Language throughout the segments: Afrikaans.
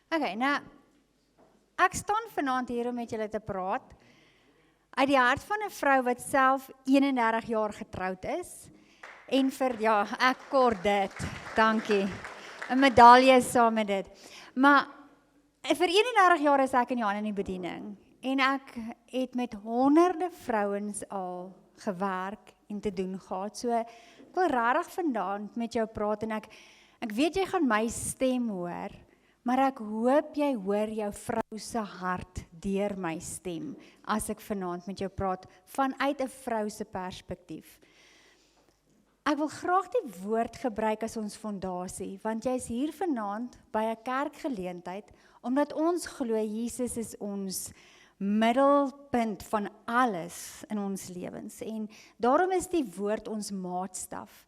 Okay, nou, ek staan vanaand hier om met julle te praat, uit die hart van 'n vrou wat self 31 jaar getroud is, en ja, ek kort dit, dankie, 'n medalje saam met dit, maar vir 31 jaar is ek in Johan in die bediening, en ek het met honderde vrouens al gewerk en te doen gehad, so ek wil regtig vandaan met jou praat, en ek weet jy gaan my stem hoor, maar ek hoop jy hoor jou vrou se hart deur my stem, as ek vanaand met jou praat, vanuit 'n vrou se perspektief. Ek wil graag die woord gebruik as ons fondasie, want jy is hier vanaand by 'n kerkgeleentheid, omdat ons glo Jesus is ons middelpunt van alles in ons lewens, en daarom is die woord ons maatstaf.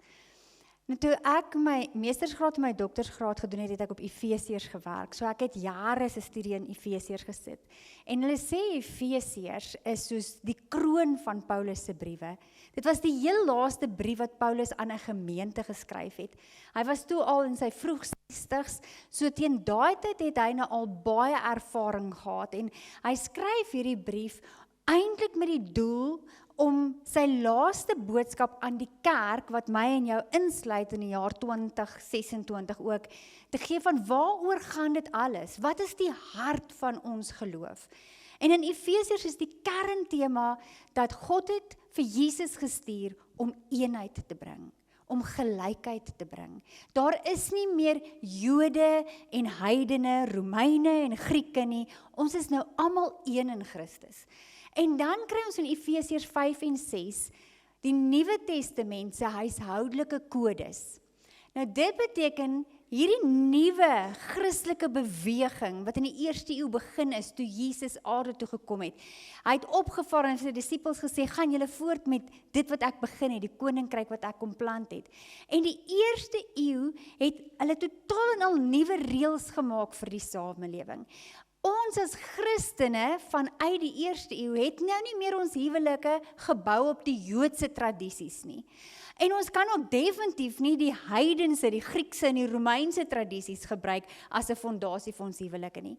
Nou toe ek my meestersgraad en my doktorsgraad gedoen het, het ek op Efesiërs gewerk. So ek het jare se studie in Efesiërs gesit. En hulle sê Efesiërs is soos die kroon van Paulus se briewe. Dit was die heel laaste brief wat Paulus aan 'n gemeente geskryf het. Hy was toe al in sy vroeg 60s, so teen daai tyd het hy nou al baie ervaring gehad, en hy skryf hierdie brief eintlik met die doel om sy laaste boodskap aan die kerk, wat my en jou insluit in die jaar 2026 ook, te gee van waaroor gaan dit alles? Wat is die hart van ons geloof? En in Efesiërs is die kerntema dat God het vir Jesus gestuur om eenheid te bring, om gelykheid te bring. Daar is nie meer Jode en heidene, Romeine en Grieke nie, ons is nou almal een in Christus. En dan kry ons in Efesiërs 5 en 6 die Nuwe Testament se huishoudelike kodes. Nou dit beteken hierdie nuwe Christelike beweging wat in die eerste eeu begin is toe Jesus aarde toe gekom het. Hy het opgevaar en sy disippels gesê, gaan julle voort met dit wat ek begin het, die koninkryk wat ek kom plant het. En die eerste eeu het hulle totaal en al nuwe reëls gemaak vir die samelewing. Ons as Christene vanuit die eerste eeu het nou nie meer ons huwelike gebou op die Joodse tradisies nie. En ons kan ook definitief nie die heidense, die Griekse en die Romeinse tradisies gebruik as 'n fondasie vir ons huwelike nie.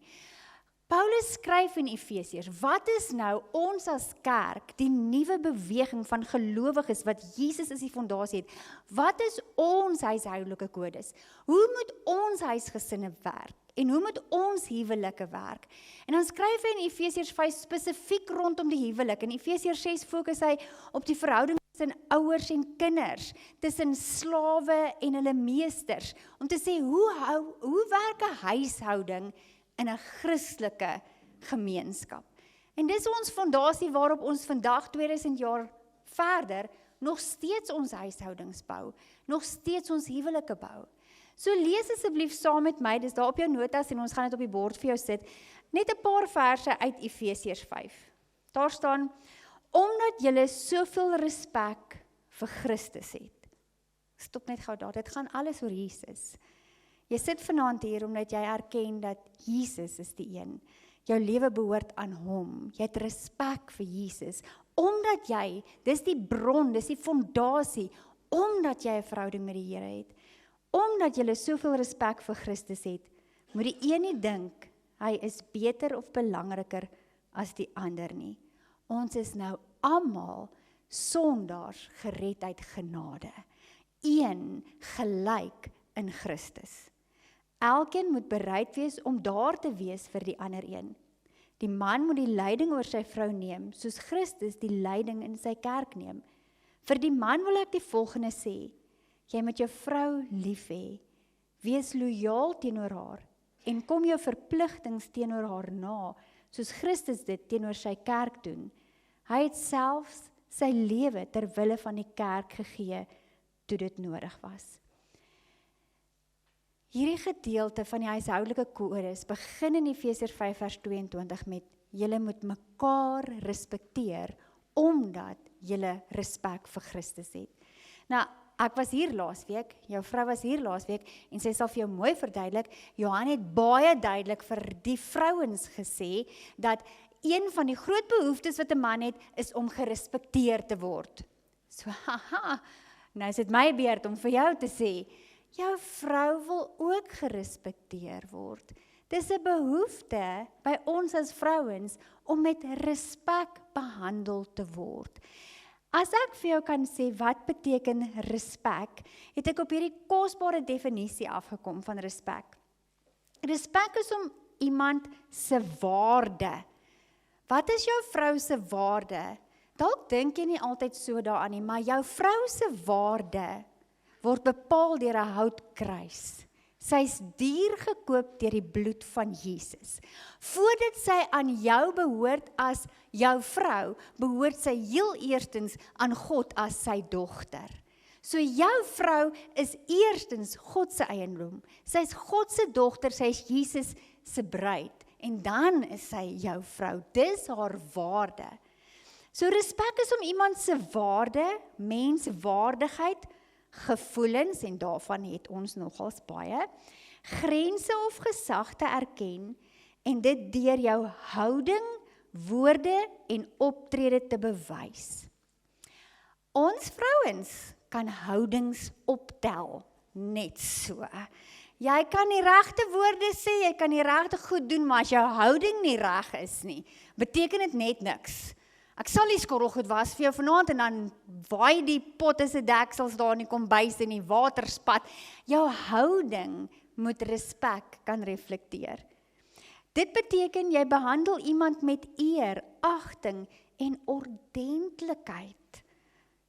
Paulus skryf in Efesiërs, wat is nou ons as kerk, die nuwe beweging van gelowiges wat Jesus as die fondasie het? Wat is ons huishoudelike kodes? Hoe moet ons huisgesinne werk? En hoe moet ons huwelike werk? En dan skryf hy in Efesiërs 5 spesifiek rondom die huwelik. In Efesiërs 6 fokus hy op die verhouding tussen ouers en kinders, tussen slawe en hulle meesters, om te sê, hoe werk 'n huishouding in 'n Christelike gemeenskap? En dis ons fondasie waarop ons vandag 2000 jaar verder nog steeds ons huishoudings bou, nog steeds ons huwelike bou. So lees asseblief saam met my, dis daar op jou notas en ons gaan dit op die bord vir jou sit, net 'n paar verse uit Efesiërs 5. Daar staan, omdat julle soveel respek vir Christus het. Stop net gou daar, dit gaan alles oor Jesus. Jy sit vanaand hier omdat jy erken dat Jesus is die een. Jou lewe behoort aan hom. Jy het respek vir Jesus, omdat jy, dis die bron, dis die fondasie, omdat jy 'n verhouding met die Here het. Omdat jy soveel respek vir Christus het, moet die een nie dink, hy is beter of belangriker as die ander nie. Ons is nou almal sondaars gered uit genade. Een gelyk in Christus. Elkeen moet bereid wees om daar te wees vir die ander een. Die man moet die leiding oor sy vrou neem, soos Christus die leiding in sy kerk neem. Vir die man wil ek die volgende sê, jy moet jou vrou lief hê, wees lojaal teenoor haar, en kom jou verpligtings teenoor haar na, soos Christus dit teenoor sy kerk doen. Hy het selfs sy lewe ter wille van die kerk gegee, toe dit nodig was. Hierdie gedeelte van die huishoudelike kodes begin in Efesiërs 5 vers 22 met, julle moet mekaar respekteer, omdat julle respek vir Christus het. Nou, ek was hier laasweek, jou vrou was hier laasweek, en sy sal vir jou mooi verduidelik, Johan het baie duidelik vir die vrouens gesê, dat een van die groot behoeftes wat 'n man het, is om gerespekteer te word. So, haha, nou is dit my beurt om vir jou te sê, jou vrou wil ook gerespekteer word. Dis 'n behoefte by ons as vrouens om met respek behandel te word. As ek vir jou kan sê wat beteken respek, het ek op hierdie kosbare definisie afgekom van respek. Respek is om iemand se waarde. Wat is jou vrou se waarde? Dalk dink jy nie altyd so daaraan nie, maar jou vrou se waarde word bepaal deur 'n houtkruis. Sy's duur gekoop deur die bloed van Jesus. Voordat sy aan jou behoort as jou vrou, behoort sy heel eerstens aan God as sy dogter. So jou vrou is eerstens God se eiendom. Sy's God se dogter, sy's Jesus se bruid. En dan is sy jou vrou. Dis haar waarde. So respek is om iemand se waarde, menswaardigheid, gevoelens, en daarvan het ons nogals baie, grense of gesag te erken, en dit deur jou houding, woorde en optrede te bewys. Ons vrouens kan houdings optel, net so. Jy kan die regte woorde sê, jy kan die regte goed doen, maar as jou houding nie reg is nie, beteken dit net niks. Ek sal die skorrelgoed was vir jou vanaand en dan waai die potte se deksels daar in die kombuis en die water spat. Jou houding moet respek kan reflekteer. Dit beteken jy behandel iemand met eer, agting en ordentlikheid.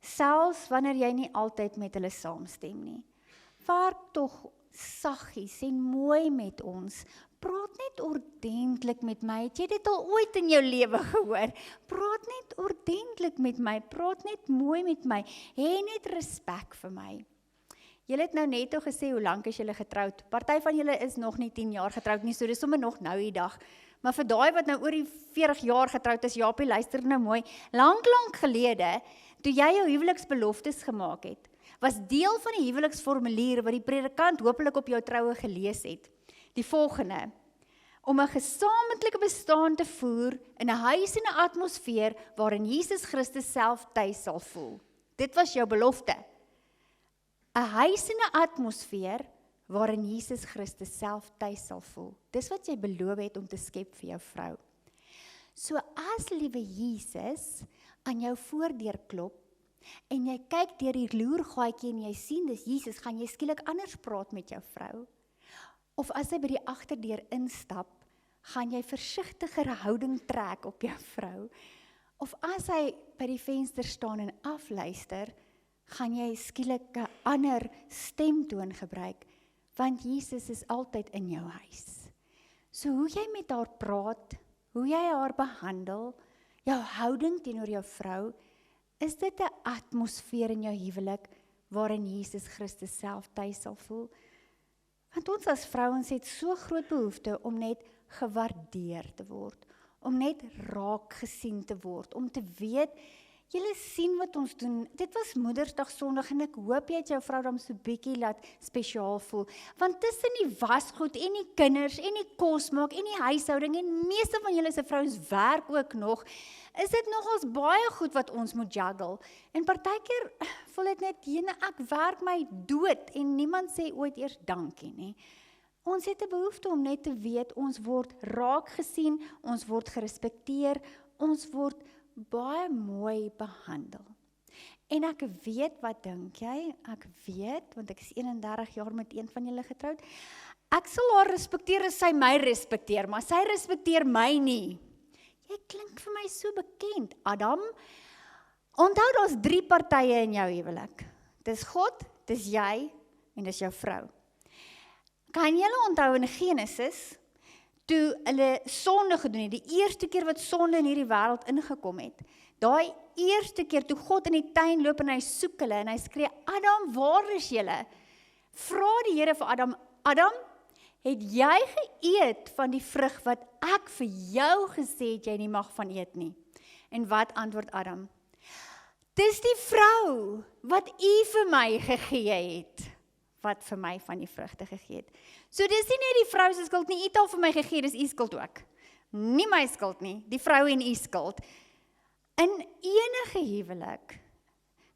Selfs wanneer jy nie altyd met hulle saamstem nie. Werk tog saggies en mooi met ons. Praat net ordentlik met my. Het jy dit al ooit in jou lewe gehoor? Praat net ordentlik met my. Praat net mooi met my. Hê net respek vir my. Julle het nou net gesê hoe lank is julle getroud. Party van julle is nog nie 10 jaar getroud nie, so dis sommer nog nou die dag. Maar vir daai wat nou oor die 40 jaar getroud is, Japie, luister nou mooi. Lank gelede, toe jy jou huweliksbeloftes gemaak het, was deel van die huweliksformulier wat die predikant hopelik op jou troue gelees het. Die volgende: om 'n gesamentlike bestaan te voer in 'n huis en 'n atmosfeer waarin Jesus Christus self tuis sal voel. Dit was jou belofte. 'n Huis en 'n atmosfeer waarin Jesus Christus self tuis sal voel. Dis wat jy beloof het om te skep vir jou vrou. So as liewe Jesus aan jou voordeur klop en jy kyk deur die loergaatjie en jy sien dis Jesus, gaan jy skielik anders praat met jou vrou? Of as hy by die agterdeur instap, gaan jy versigtiger houding trek op jou vrou? Of as hy by die venster staan en afluister, gaan jy skielik 'n ander stemtoon gebruik, want Jesus is altyd in jou huis. So hoe jy met haar praat, hoe jy haar behandel, jou houding teenoor jou vrou, is dit 'n atmosfeer in jou huwelik waarin Jesus Christus self tuis sal voel? Want ons as vrouens het so groot behoefte om net gewaardeer te word, om net raak gesien te word, om te weet, julle sien wat ons doen. Dit was Moedersdag Sondag en ek hoop jy het jou vrou dan so bietjie laat spesiaal voel. Want tussen die wasgoed en die kinders en die kos maak en die huishouding en meeste van julle se vrouens werk ook nog, is dit nogals baie goed wat ons moet juggle. En partykeer voel dit net, ek werk my dood en niemand sê ooit eers dankie nie. Ons het 'n behoefte om net te weet, ons word raak gesien, ons word gerespekteer, ons word baie mooi behandel. En ek weet, wat dink jy? Ek weet, want ek is 31 jaar met een van julle getroud, ek sal haar respekteer as sy my respekteer, maar sy respekteer my nie. Jy klink vir my so bekend, Adam. Onthou, daar's 3 partye in jou huwelik. Dis God, dis jy en dis jou vrou. Kan julle onthou in Genesis, toe hulle sonde gedoen het, die eerste keer wat sonde in hierdie wêreld ingekom het, daai eerste keer toe God in die tuin loop en hy soek hulle en hy skree, Adam, waar is julle? Vra die Here vir Adam, Adam, het jy geëet van die vrug wat ek vir jou gesê het jy nie mag van eet nie? En wat antwoord Adam? Dis die vrou wat u vir my gegee het, wat vir my van die vrugte gegee het. So dis nie net die vrou se skuld nie, u het al vir my gegee, dis u skuld ook. Nie my skuld nie, die vrou en u skuld. In enige huwelik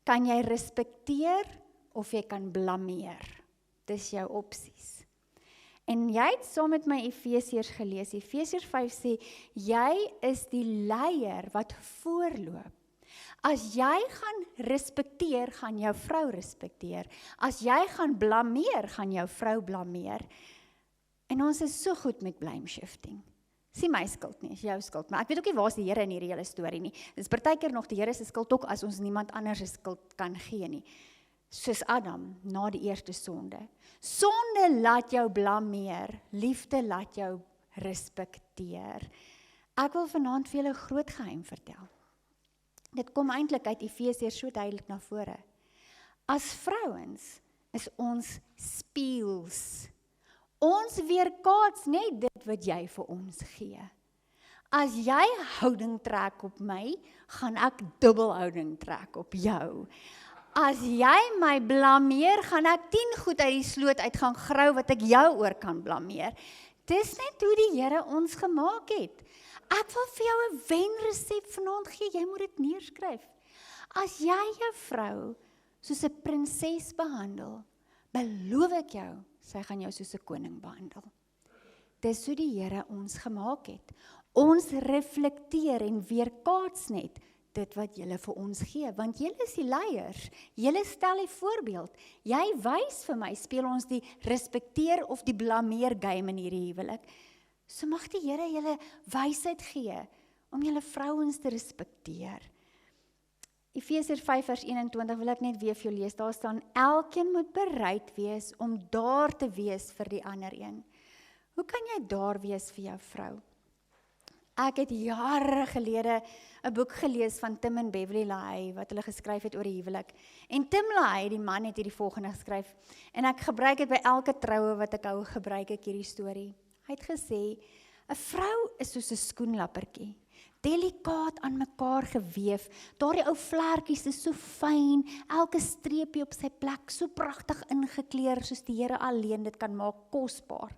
kan jy respekteer of jy kan blameer. Dis jou opsies. En jy het saam met my Efesiërs gelees. Efesiërs 5 sê, jy is die leier wat voorloop. As jy gaan respekteer, gaan jou vrou respekteer. As jy gaan blameer, gaan jou vrou blameer. En ons is so goed met blame shifting. Dis my skuld nie, is jou skuld. Maar ek weet ook nie waar is die Here in hierdie hele storie nie. Dis partykeer nog die Here se skuld ook as ons niemand anders se skuld kan gee nie. Soos Adam, na die eerste sonde. Sonde laat jou blameer, liefde laat jou respekteer. Ek wil vanaand vir julle 'n groot geheim vertel. Dit kom eintlik uit Efesiërs so duidelik na vore. As vrouens is ons spieëls. Ons weerkaats net dit wat jy vir ons gee. As jy houding trek op my, gaan ek dubbel houding trek op jou. As jy my blameer, gaan ek 10 goed uit die sloot uit gaan grou wat ek jou oor kan blameer. Dis net hoe die Here ons gemaak het. Ek wil vir jou 'n wenresep vanaand gee, jy moet dit neerskryf. As jy jou vrou soos 'n prinses behandel, beloof ek jou, sy gaan jou soos 'n koning behandel. Dis hoe die Here ons gemaak het. Ons reflekteer en weerkaats net dit wat julle vir ons gee, want julle is die leiers, julle stel die voorbeeld. Jy wys vir my, speel ons die respekteer of die blameer game in hierdie huwelik. So mag die Here julle wysheid gee om julle vrouens te respekteer. Efesiërs 5 vers 21 wil ek net weer vir jou lees. Daar staan, elkeen moet bereid wees om daar te wees vir die ander een. Hoe kan jy daar wees vir jou vrou? Ek het jare gelede 'n boek gelees van Tim en Beverly LaHaye, wat hulle geskryf het oor die huwelik. En Tim LaHaye, die man, het hierdie volgende geskryf. En ek gebruik dit by elke troue wat ek hou, gebruik ek hierdie storie. Hy het gesê, 'n vrou is soos 'n skoenlappertjie, delikaat aan mekaar geweef. Daardie ou vlekkies is so fyn, elke streepie op sy plek, so pragtig ingekleer, soos die Here alleen dit kan maak, kosbaar.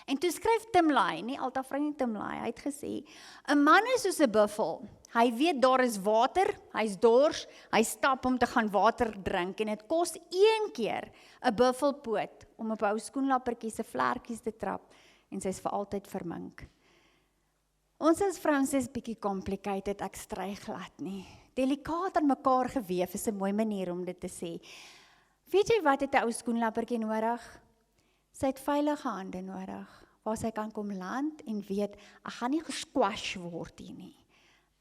En toe skryf Tim LaHaye, nie altyd vrou nie Tim LaHaye, hy het gesê, 'n man is soos 'n buffel. Hy weet daar is water, hy's dors, hy stap om te gaan water drink en dit kos een keer 'n buffelpoot om op 'n ou skoenlappertjie se vlekkies te trap en sy's vir altyd vermink. Ons as vrouens is bietjie complicated, ek stry glad nie. Delikaat aan mekaar geweef is 'n mooi manier om dit te sê. Weet jy wat het 'n ou skoenlappertjie nodig? Sy het veilige hande nodig, waar sy kan kom land en weet, ek gaan nie gesquash word hier nie.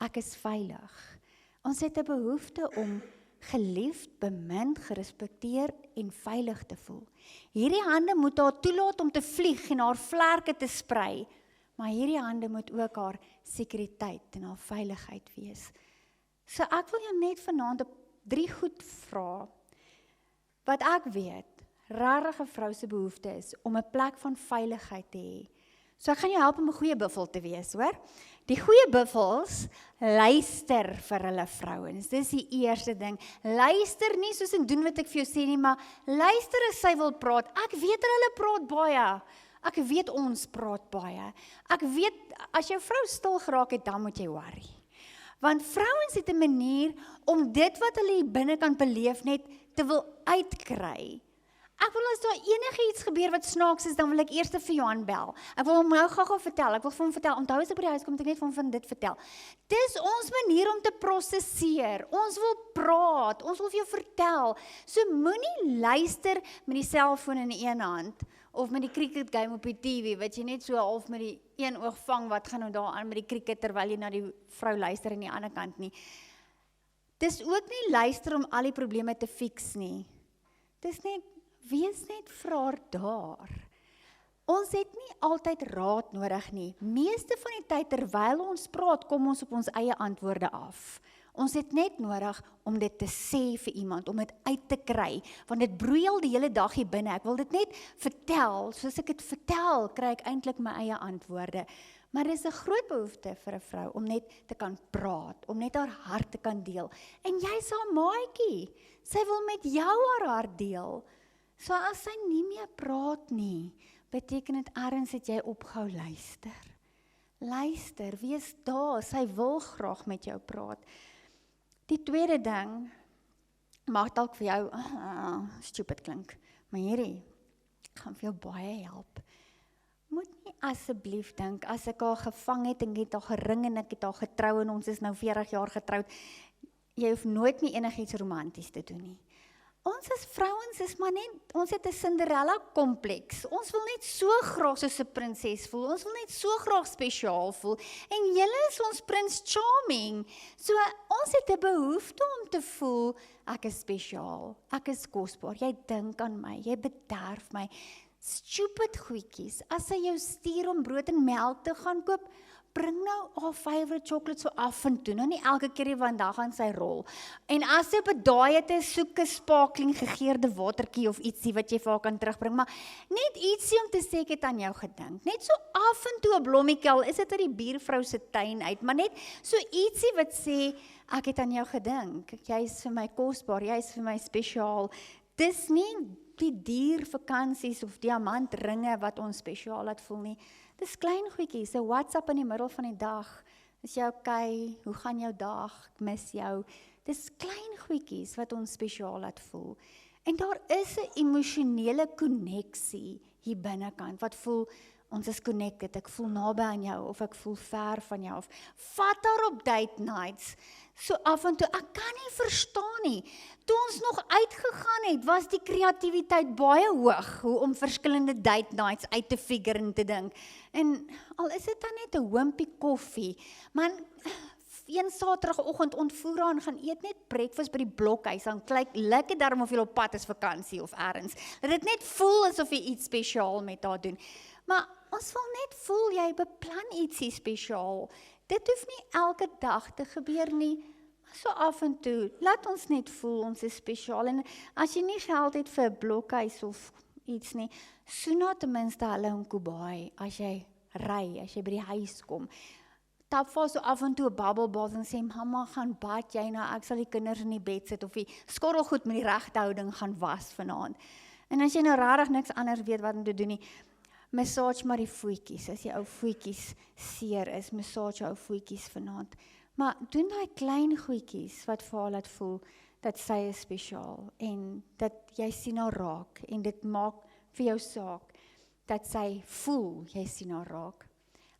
Ek is veilig. Ons het 'n behoefte om geliefd, bemind, gerespekteer en veilig te voel. Hierdie hande moet haar toelaat om te vlieg en haar vlerke te sprei, maar hierdie hande moet ook haar sekuriteit en haar veiligheid wees. So ek wil jou net vanaand 3 goed vra, wat ek weet, rarige vrou se behoefte is om 'n plek van veiligheid te hê. So ek gaan jou help om 'n goeie buffel te wees, hoor. Die goeie buffels luister vir hulle vrouens. Dis die eerste ding. Luister nie soos en doen wat ek vir jou sê nie, maar luister as sy wil praat. Ek weet hulle praat baie. Ek weet ons praat baie. Ek weet as jou vrou stil geraak het, dan moet jy worry. Want vrouens het 'n manier om dit wat hulle hier binne kan beleef net te wil uitkry. Ek wil as daar enigiets gebeur wat snaaks is, dan wil ek eers vir Johan bel. Ek wil hom nou gou vertel. Ek wil vir hom vertel. Onthou as ek by die huis kom, moet ek net vir hom van dit vertel. Dis ons manier om te prosesseer. Ons wil praat. Ons wil vir jou vertel. So moenie luister met die selfoon in die een hand of met die cricket game op die TV, wat jy net so half met die een oog vang, wat gaan nou daar aan met die cricket terwyl jy na die vrou luister aan die ander kant nie. Dis ook nie luister om al die probleme te fix nie. Dis net wees net vir haar daar. Ons het nie altyd raad nodig nie. Meeste van die tyd terwyl ons praat, kom ons op ons eie antwoorde af. Ons het net nodig om dit te sê vir iemand, om dit uit te kry, want dit broei al die hele dag hier binne. Ek wil dit net vertel, soos ek dit vertel, kry ek eintlik my eie antwoorde. Maar dis 'n groot behoefte vir 'n vrou, om net te kan praat, om net haar hart te kan deel. En jy's haar maatjie, sy wil met jou haar hart deel. So as sy nie meer praat nie, beteken dit ergens het jy opgehou luister. Luister, wees daar, sy wil graag met jou praat. Die tweede ding, mag dalk vir jou stupid klink, maar hierdie gaan vir jou baie help. moet nie asseblief dink, as ek haar gevang het, en ek het haar gering, en ek het haar getrou, en ons is nou 40 jaar getroud, jy hoef nooit meer enigiets romanties te doen nie. Ons as vrouens is maar net, ons het 'n Cinderella kompleks. Ons wil net so graag soos 'n prinses voel. Ons wil net so graag spesiaal voel. En julle is ons Prins Charming. So ons het 'n behoefte om te voel, ek is spesiaal, ek is kosbaar, jy dink aan my, jy bederf my. Stupid goedjies. As sy jou stuur om brood en melk te gaan koop, bring nou haar favorite chocolate so af en toe, nou nie elke keer nie, want dan gaan sy rol. En as sy op 'n daai het, soek 'n sparkling gegeurde watertjie of ietsie wat jy vir haar kan terugbring, maar net ietsie om te sê ek het aan jou gedink. Net so af en toe 'n blommetjie, al is dit uit die buurvrou se tuin uit, maar net so ietsie wat sê ek het aan jou gedink. Jy is vir my kosbaar, jy is vir my spesiaal. Dis nie die duur vakansies of diamantringe wat ons spesiaal laat voel nie. Dis klein goedjies, 'n WhatsApp in die middel van die dag. Is jy okay? Hoe gaan jou dag? Ek mis jou. Dis klein goedjies wat ons spesiaal laat voel. En daar is 'n emosionele koneksie hier binnekant wat voel ons is connected. Ek voel naby aan jou of ek voel ver van jou. Of vat haar op date nights. So af en toe, ek kan nie verstaan nie. Toe ons nog uitgegaan het, was die kreatiwiteit baie hoog, hoe om verskillende date nights uit te figure en te dink. En al is dit dan net 'n hoompie koffie, man, een Saterdagoggend ontvoer haar en gaan eet net breakfast by die blokhuis, dan kyk lekker daarom of jy op pad is vakansie of ergens. Dat dit net voel asof jy iets spesiaal met haar doen. Maar ons wil net voel, jy beplan ietsie spesiaal. Dit hoef nie elke dag te gebeur nie, maar so af en toe, laat ons net voel, ons is spesiaal. En as jy nie geld het vir 'n blokhuis of iets nie, soen na ten minste hulle in Kobai, as jy ry, as jy by die huis kom. Tap vir so af en toe 'n bubble bath en sê, mamma, gaan bad jy nou, ek sal die kinders in die bed sit, of die skorrelgoed met die regte houding gaan was vanaand. En as jy nou regtig niks anders weet wat om te doen nie, massage maar die voetjies, as jy ou voetjies seer is, massage jou voetjies vanaand. Maar doen daai klein goedjies wat vir haar laat voel, dat sy is spesiaal, en dat jy sien haar raak, en dit maak vir jou saak, dat sy voel, jy sien haar raak.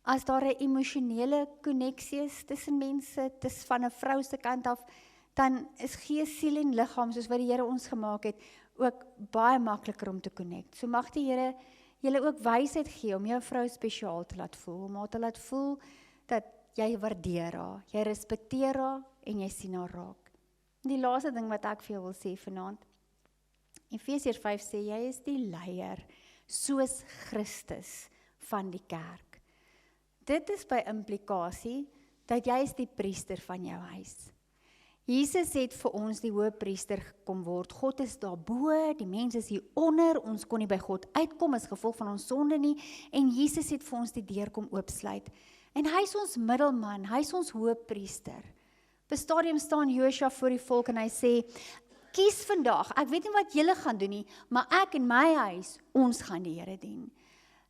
As daar 'n emosionele koneksie is tussen mense, dis van 'n vrou se kant af, dan is gees, siel en liggaam, soos wat die Here ons gemaak het, ook baie makliker om te connect. So mag die Here julle ook wysheid gee om jou vrou spesiaal te laat voel, om haar te laat voel dat jy waardeer haar, jy respekteer haar en jy sien haar raak. Die laaste ding wat ek vir jou wil sê vanaand, Efesiërs 5 sê, jy is die leier, soos Christus van die kerk. Dit is by implikasie, dat jy is die priester van jou huis. Jesus het vir ons die hoëpriester gekom word. God is daarbo, die mens is hier onder, ons kon nie by God uitkom as gevolg van ons sonde nie, en Jesus het vir ons die deur kom oopsluit. En hy is ons middelman, hy is ons hoëpriester. Op 'n stadium staan Josua voor die volk en hy sê, kies vandag, ek weet nie wat julle gaan doen nie, maar ek en my huis, ons gaan die Here dien.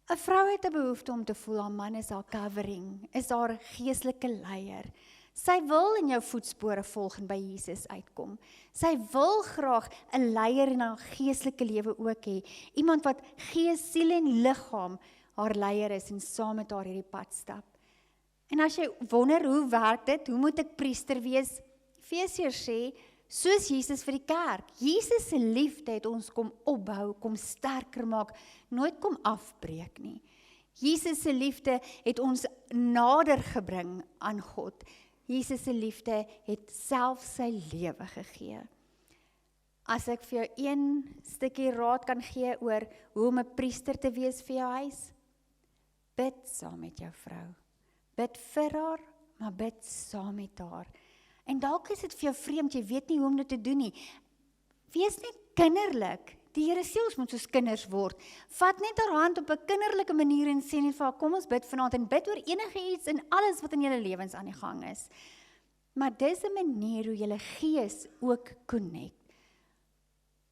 'n Vrou het 'n behoefte om te voel, haar man is haar covering, is haar geestelike leier. Sy wil in jou voetspore volg en by Jesus uitkom. Sy wil graag 'n leier in haar geestelike lewe ook hê. Iemand wat gees, siel en liggaam haar leier is en saam met haar hierdie pad stap. En as jy wonder, hoe werk dit? Hoe moet ek priester wees? Efesiërs sê, soos Jesus vir die kerk. Jesus se liefde het ons kom opbou, kom sterker maak, nooit kom afbreek nie. Jesus se liefde het ons nader gebring aan God. Jesus se liefde het self sy lewe gegee. As ek vir jou een stukkie raad kan gee oor hoe om 'n priester te wees vir jou huis, bid saam met jou vrou. Bid vir haar, maar bid saam met haar. En dalk is dit vir jou vreemd, jy weet nie hoe om dit te doen nie. Wees net kinderlik. Die Here sê ons moet soos kinders word. Vat net haar hand op 'n kinderlike manier en sê net vir haar, kom ons bid vanaand en bid oor enige iets en alles wat in julle lewens aan die gang is. Maar dis 'n manier hoe julle gees ook connect.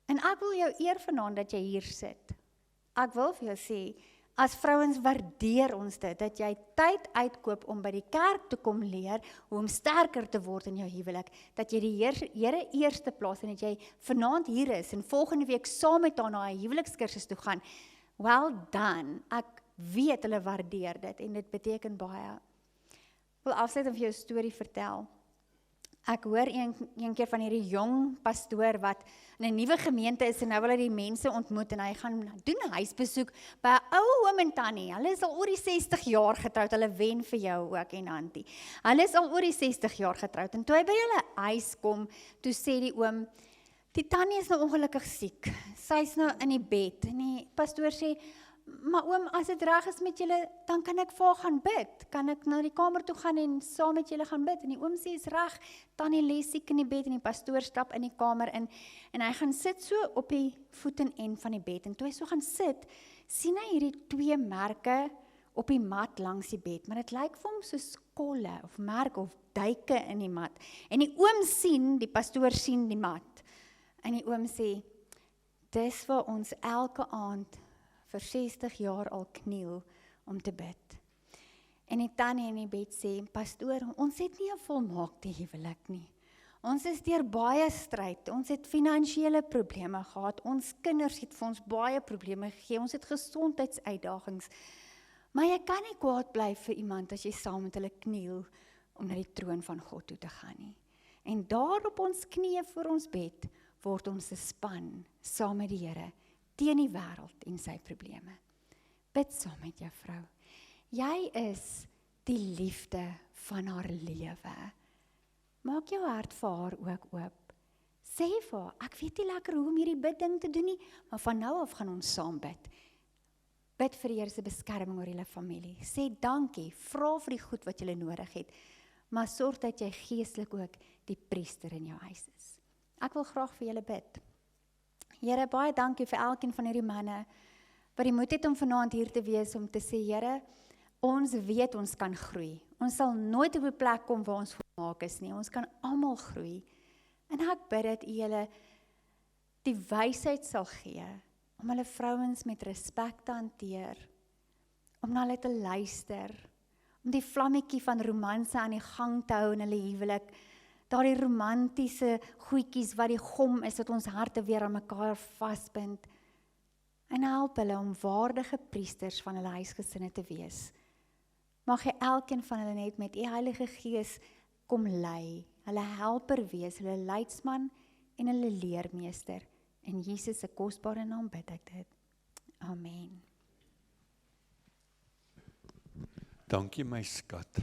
En ek wil jou eer vanaand dat jy hier sit. Ek wil vir jou sê, as vrouens waardeer ons dit, dat jy tyd uitkoop om by die kerk te kom leer, hoe om sterker te word in jou huwelik, dat jy die Here eerste plaas, en dat jy vanaand hier is, en volgende week saam met haar na 'n huwelikskursus toe gaan. Well done, ek weet hulle waardeer dit en dit beteken baie. Ek wil afsluit en vir jou 'n storie vertel. Ek hoor een keer van hierdie jong pastoor wat in 'n nuwe gemeente is en nou wil hy die mense ontmoet en hy gaan doen 'n huisbesoek by 'n ou oom en tannie. Hulle is al oor die 60 jaar getroud. Hulle wen vir jou ook en Antie. Hulle is al oor die 60 jaar getroud en toe hy by hulle huis kom, toe sê die oom, die tannie is nou ongelukkig siek. Sy's nou in die bed en die pastoor sê, maar oom, as dit reg is met julle, dan kan ek vir haar gaan bid. Kan ek na die kamer toe gaan en saam met julle gaan bid? En die oom sê, is reg, tannie lê siek in die bed en die pastoor stap in die kamer in en hy gaan sit so op die voetenend van die bed. En toe hy so gaan sit, sien hy hierdie 2 merke op die mat langs die bed, maar dit lyk vir hom soos kolle of merke of duike in die mat. En die oom sien, die pastoor sien die mat. En die oom sê, dis waar ons elke aand vir 60 jaar al kniel om te bid. En die tannie in die bed sê, pastoor, ons het nie 'n volmaakte huwelik nie. Ons is deur baie stryd, ons het finansiële probleme gehad, ons kinders het vir ons baie probleme gegee, ons het gesondheidsuitdagings. Maar jy kan nie kwaad bly vir iemand as jy saam met hulle kniel om na die troon van God toe te gaan nie. En daar op ons knieë voor ons bed word ons 'n span saam met die Here teen die wêreld en sy probleme. Bid saam met jou vrou. Jy is die liefde van haar lewe. Maak jou hart vir haar ook oop. Sê vir haar, ek weet nie lekker hoe om hierdie bidding te doen nie, maar van nou af gaan ons saam bid. Bid vir die Here se beskerming oor julle familie. Sê dankie, vra vir die goed wat jy nodig het, maar sorg dat jy geestelik ook die priester in jou huis is. Ek wil graag vir julle bid. Here, baie dankie vir elkeen van hierdie manne wat die moed het om vanaand hier te wees om te sê, Here, ons weet ons kan groei. Ons sal nooit op 'n plek kom waar ons volmaak is nie. Ons kan almal groei. En ek bid dat U hulle die wysheid sal gee om hulle vrouens met respek te hanteer, om na hulle te luister, om die vlammetjie van romanse aan die gang te hou in hulle huwelik, daardie romantiese goedjies wat die gom is wat ons harte weer aan mekaar vasbind, en help hulle om waardige priesters van hulle huisgesinne te wees. Mag jy elkeen van hulle net met U Heilige Gees kom lei, hulle helper wees, hulle leidsman en hulle leermeester. In Jesus se kosbare naam bid ek dit. Amen. Dankie my skat.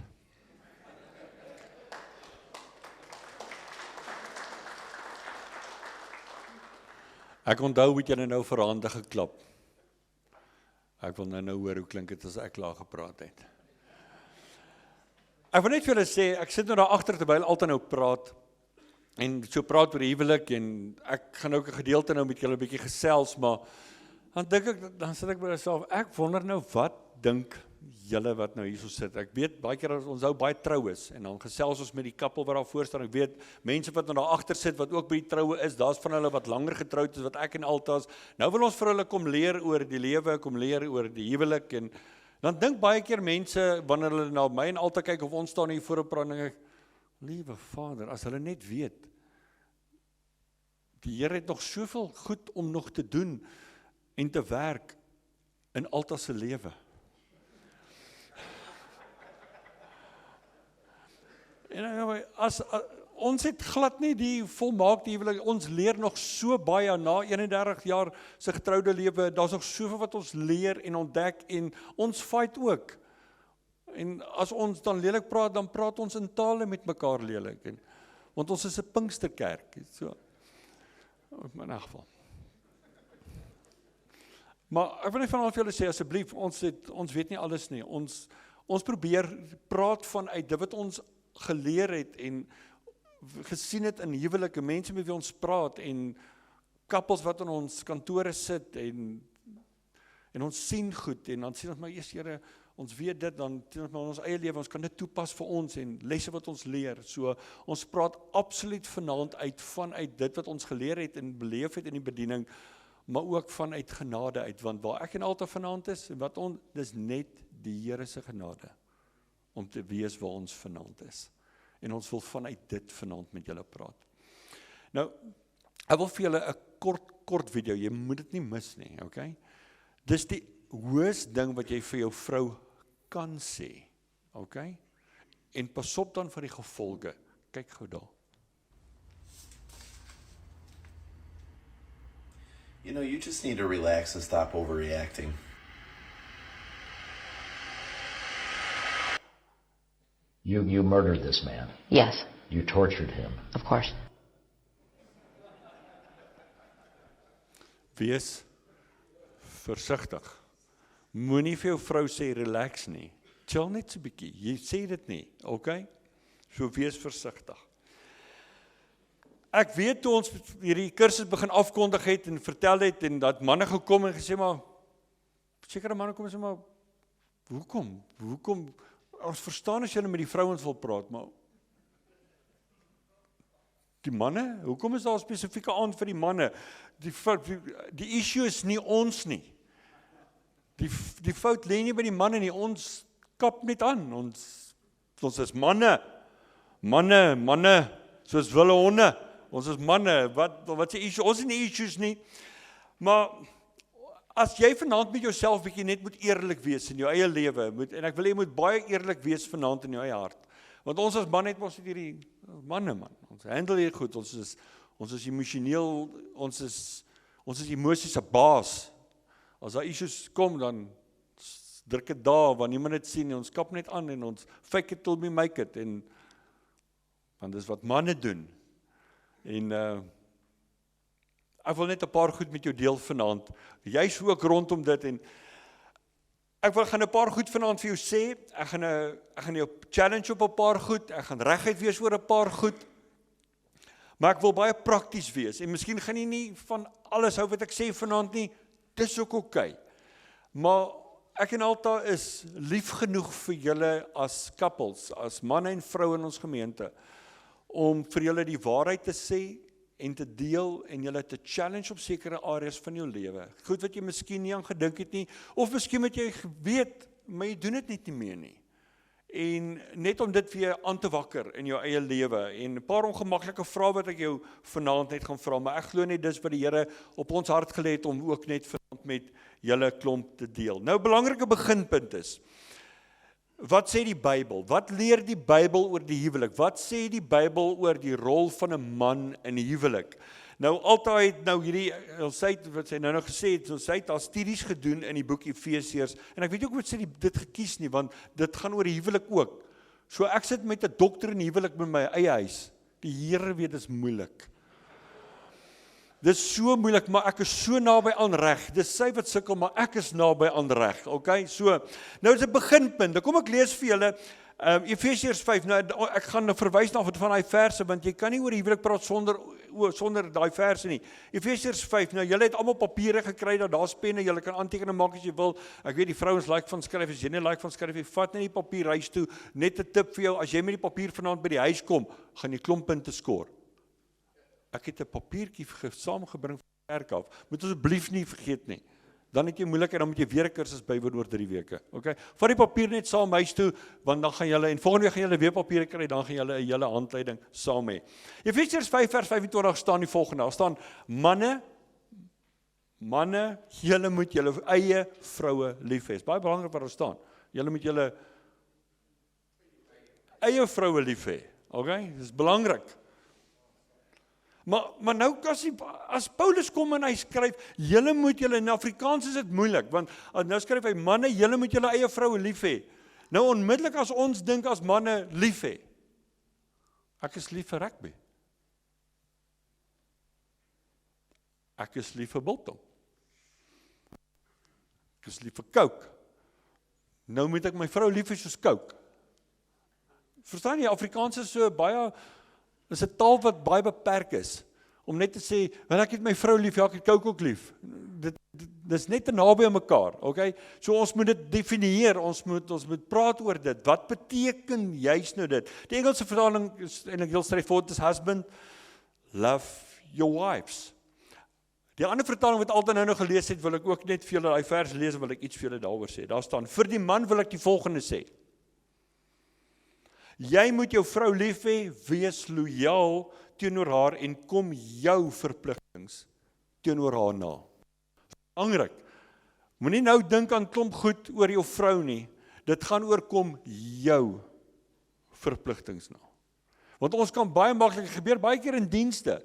Ek onthou hoe jy nou vir hande geklap. Ek wil nou hoor hoe klink dit as ek klaar gepraat het. Ek wil net vir julle sê, ek sit nou daar agter terwyl altyd nou praat en so praat oor die huwelik en ek gaan ook 'n gedeelte nou met julle 'n bietjie gesels, maar dan sit ek by myself, ek wonder nou wat dink julle wat nou hierso sit. Ek weet baie keer as ons hou baie troues en dan gesels ons met die koppel wat daar voor staan. Ek weet mense wat nou daar agter sit wat ook by die troue is, daar's van hulle wat langer getroud is wat ek en Altas. Nou wil ons vir hulle kom leer oor die lewe, kom leer oor die huwelik en dan dink baie keer mense wanneer hulle na my en Alta kyk of ons staan hier voor op praat, dink ek, liewe Vader, as hulle net weet, die Here het nog soveel goed om nog te doen en te werk in Alta se lewe. En ons het glad nie die volmaakte huwelik, ons leer nog so baie na 31 jaar se getroude lewe, daar's nog soveel wat ons leer en ontdek en ons fight ook. En as ons dan lelik praat, dan praat ons in tale met mekaar lelik, want ons is 'n Pinksterkerk, so, in 'n geval. Maar ek wil net vanaf julle sê, asseblief, ons weet nie alles nie, ons probeer praat vanuit dit wat ons geleer het en gesien het in huwelike, mense met wie ons praat en kappels wat in ons kantore sit en ons sien goed en dan sien ons maar eers, Here, ons weet dit, dan sien ons maar ons eie lewe, ons kan dit toepas vir ons en lesse wat ons leer. So ons praat absoluut vanaand vanuit dit wat ons geleer het en beleef het in die bediening, maar ook vanuit genade uit, want waar ek en Alta vanaand is, dis net die Here se genade om te wees waar ons vanaand is. En ons wil vanuit dit vanaand met julle praat. Nou, ek wil vir julle 'n kort video, jy moet dit nie mis nie, okay? Dis die hoogste ding wat jy vir jou vrou kan sê. Okay? En pas op dan vir die gevolge. Kyk gou daar. You know, you just need to relax and stop overreacting. You murdered this man. Yes, You tortured him. of course. Wees versigtig. Moenie vir jou vrou sê relax nie. Chill net so 'n bietjie. Jy sê dit nie, okay? So wees versigtig. Ek weet toe ons hierdie kursus begin afkondig het en vertel het en dat manne gekom en gesê maar sekere manne kom en sê maar hoekom ons verstaan as julle met die vrouens wil praat, maar die manne, hoekom is daar 'n spesifieke aand vir die manne? Die issue is nie ons nie. Die fout lê nie by die manne nie, ons kap net aan, ons is manne, soos wilde honde, ons is manne, wat se issue, ons is nie issues nie, maar as jy vanaand met jouself bietjie net moet eerlik wees in jou eie lewe, en ek wil jy moet baie eerlik wees vanaand in jou eie hart, want ons as manne het mos net hierdie manne man, ons handle hier goed, ons is emosioneel, ons is emosies 'n baas. As daar issues kom, dan druk dit daar, want niemand het sien, ons kap net aan, en ons fake it till we make it, en want dis wat manne doen, en ek wil net 'n paar goed met jou deel vanaand, jy is ook rondom dit, en ek gaan 'n paar goed vanaand vir jou sê, ek gaan jou challenge op 'n paar goed, ek gaan reguit wees oor 'n paar goed, maar ek wil baie prakties wees, en miskien gaan jy nie van alles hou wat ek sê vanaand nie, dis ook okay. Maar ek en Alta is lief genoeg vir julle as couples, as manne en vroue in ons gemeente, om vir julle die waarheid te sê en te deel en julle te challenge op sekere areas van jou lewe. Goed wat jy miskien nie aan gedink het nie, of miskien wat jy weet, maar jy doen dit nie meer nie. En net om dit weer aan te wakker in jou eie lewe, en 'n paar ongemaklike vrae wat ek jou vanaand net gaan vra, maar ek glo net dis wat die Here op ons hart gelê het om ook net vanaand met julle klomp te deel. Nou, belangrike beginpunt is, wat sê die Bybel? Wat leer die Bybel oor die huwelik? Wat sê die Bybel oor die rol van 'n man in die huwelik? Nou, altyd nou hierdie, sy het, wat sy nou gesê het, sy het haar studies gedoen in die boek Efesiërs, en ek weet ook wat sy dit gekies nie, want dit gaan oor die huwelik ook. So ek sit met 'n dokter in die huwelik met my eie huis. Die Here weet, dit is moeilik. Dit is so moeilik, maar ek is so naby aan reg. Dis sy wat sukkel, maar ek is naby aan reg. Okay? So, nou is 'n beginpunt. Dan kom ek lees vir julle Efesiërs 5. Nou ek gaan verwys na van daai verse, want jy kan nie oor die huwelik praat sonder daai verse nie. Efesiërs 5. Nou julle het almal papiere gekry, daar's penne, julle kan aantekeninge maak as jy wil. Ek weet die vrouens like van skryf, as jy nie like van skryf, jy vat net die papier huis toe. Net 'n tip vir jou, as jy met die papier vanaand by die huis kom, gaan jy klomp punte skoor. Ek het 'n papiertjie saamgebring van die kerk af. Moet asseblief nie vergeet nie. Dan het jy moeilikheid, dan moet jy weer 'n kursus bywoon oor 3 weke. Okay? Vat die papier net saam huis toe, want dan gaan julle, en volgende week gaan julle weer papiere kry, dan gaan julle 'n hele handleiding saam hê. Efesiërs 5 vers 25 staan die volgende. Daar staan: manne, julle moet julle eie vroue lief hê. Dis baie belangrik wat daar staan. Julle moet julle eie vroue lief hê. Okay? Dis belangrik. Maar nou as Paulus kom en hy skryf, julle moet julle, in Afrikaans is dit moeilik, want nou skryf hy, manne, julle moet julle eie vroue lief hê. Nou onmiddellik as ons dink as manne lief hê, ek is lief vir rugby. Ek is lief vir biltong. Ek is lief vir Coke. Nou moet ek my vrou lief hê soos Coke. Verstaan jy, Afrikaans is so baie, is 'n taal wat baie beperk is, om net te sê, wel ek het my vrou lief, ja ek het Coke ook lief. Dis net te naby aan mekaar, okay? So ons moet dit definieer, ons moet praat oor dit. Wat beteken juist nou dit? Die Engelse vertaling is eintlik heel straightforward, is husband, love your wives. Die ander vertaling wat altyd nou gelees het, wil ek ook net vir julle daai vers lees, wil ek iets vir julle daaroor sê. Daar staan: vir die man wil ek die volgende sê: jy moet jou vrou lief hê, wees lojaal teenoor haar en kom jou verpligtings teenoor haar na. Belangrik. Moenie nou dink aan klomp goed oor jou vrou nie. Dit gaan oorkom jou verpligtings nou. Want ons kan baie maklik, gebeur baie keer in dienste,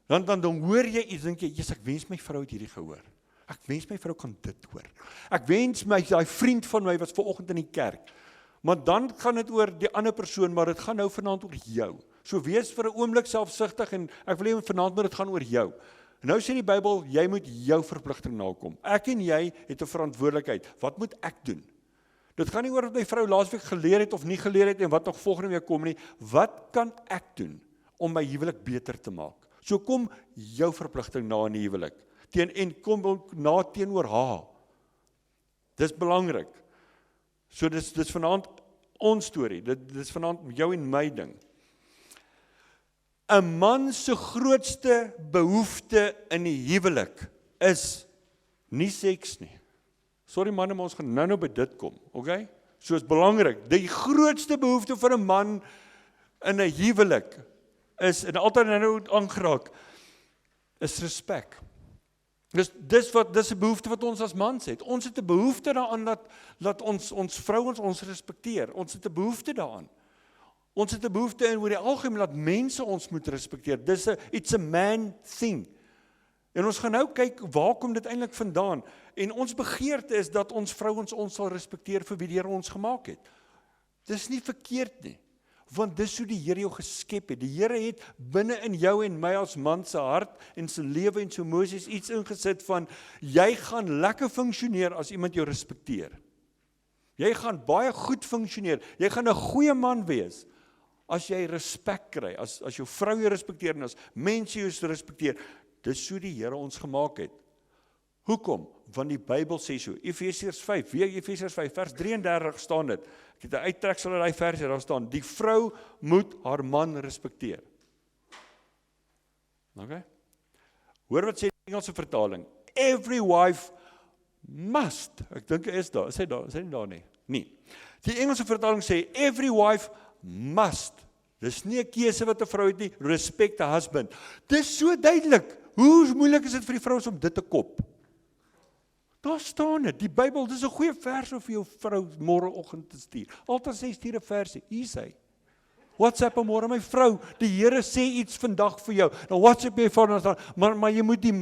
dan hoor jy iets, dink jy, Jesus, ek wens my vrou het hierdie gehoor. Ek wens my vrou kan dit hoor. Ek wens my, daai vriend van my was vanoggend in die kerk. Maar dan gaan dit oor die ander persoon, maar dit gaan nou vanaand oor jou. So wees vir 'n oomblik selfsugtig en ek wil hê vanaand moet dit gaan oor jou. Nou sê die Bybel, jy moet jou verpligting nakom. Ek en jy het 'n verantwoordelikheid. Wat moet ek doen? Dit gaan nie oor wat my vrou laasweek geleer het of nie geleer het en wat nog volgende week kom nie. Wat kan ek doen om my huwelik beter te maak? So kom jou verpligting na in die huwelik. En kom ook na teenoor haar. Dis belangrik. So dis vanaand ons storie. Dit is vanaand jou en my ding. 'n Man se grootste behoefte in die huwelik is nie seks nie. Sorry manne, maar ons gaan nou by dit kom, okay? So is belangrik. Die grootste behoefte vir 'n man in 'n huwelik is, en altyd nou aangeraak, is respek. Dis 'n behoefte wat ons as mans het. Ons het 'n behoefte daaraan dat ons vrouens ons respekteer. Ons het 'n behoefte daaraan. Ons het 'n behoefte in oor die algemeen dat mense ons moet respekteer. It's a man thing. En ons gaan nou kyk, waar kom dit eintlik vandaan? En ons begeerte is dat ons vrouens ons sal respekteer vir wie die Here ons gemaak het. Dis nie verkeerd nie. Want dis hoe die Here jou geskep het. Die Here het binne in jou en my as man se hart en se lewe en so emosies iets ingesit van, jy gaan lekker funksioneer as iemand jou respekteer. Jy gaan baie goed funksioneer. Jy gaan 'n goeie man wees as jy respek kry, as jou vrou jou respekteer en as mense jou respekteer. Dis hoe die Here ons gemaak het. Hoekom? Want die Bybel sê so. Efesiërs 5, vers 33 staan dit. Ek het 'n uittreksel uit daai vers hier, daar staan, die vrou moet haar man respekteer. Okay? Hoor wat sê die Engelse vertaling. Every wife must. Ek dink is daar, is hy daar nie? Nee. Die Engelse vertaling sê every wife must. Dis nie 'n keuse wat 'n vrou het nie, respect the husband. Dis so duidelik. Hoe moeilik is dit vir die vrouens om dit te kop? Daar staan dit. Die Bybel, dis 'n goeie vers om vir jou vrou môreoggend te stuur. Altyd sê stuur 'n versie. Hier sê. WhatsApp môre my vrou, die Here sê iets vandag vir jou. Nou WhatsApp jy vir ons, maar jy moet die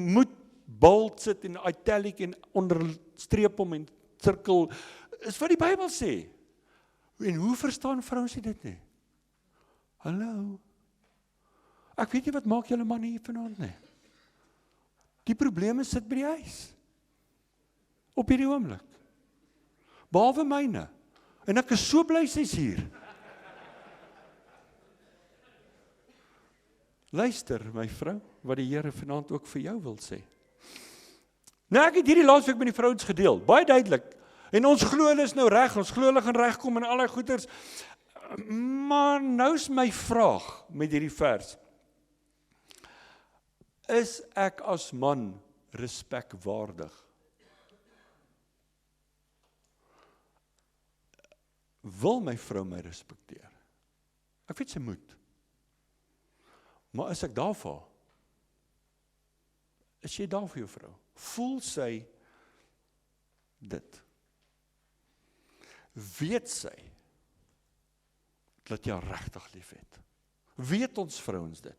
bold sit en italic en onderstreep hom en sirkel. Is wat die Bybel sê. En hoe verstaan vrouens dit nie? Hallo. Ek weet nie wat maak julle manne hier vanaand nie. Die probleme sit by die huis. Op hierdie oomblik. Behalwe myne. En ek is so bly sy's hier. Luister, my vrou, wat die Here vanaand ook vir jou wil sê. Nou, ek het hierdie laasweek met die vrouens gedeel, baie duidelik. En ons glo hulle is nou reg, ons glo hulle gaan regkom en al die goeters. Maar nou is my vraag met hierdie vers. Is ek as man respekwaardig? Wil my vrou my respekteer? Ek weet sy moet. Maar is ek daar vir haar? Is jy daar vir jou vrou? Voel sy dit? Weet sy dat jy haar regtig liefhet? Weet ons vrouens dit?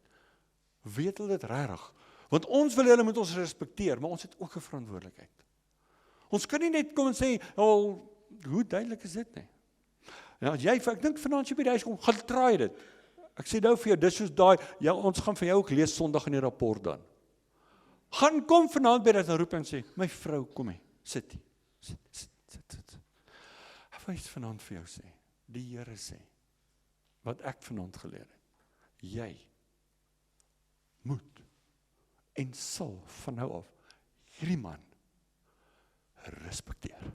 Weet hulle dit regtig? Want ons wil hulle moet ons respekteer, maar ons het ook 'n verantwoordelikheid. Ons kan nie net kom en sê, hoe duidelik is dit nie? Nou, as jy, ek dink vanaand jy by die huis kom, gaan traai dit. Ek sê nou vir jou, dis soos daai, ja, ons gaan vir jou ook lees Sondag in die rapport dan. Gaan kom vanaand by dit en roep en sê, my vrou, kom hier, sit hier. Sit. Ek wil iets vanaand vir jou sê. Die Here sê, wat ek vanaand geleer het. Jy moet en sal van nou af hierdie man respekteer.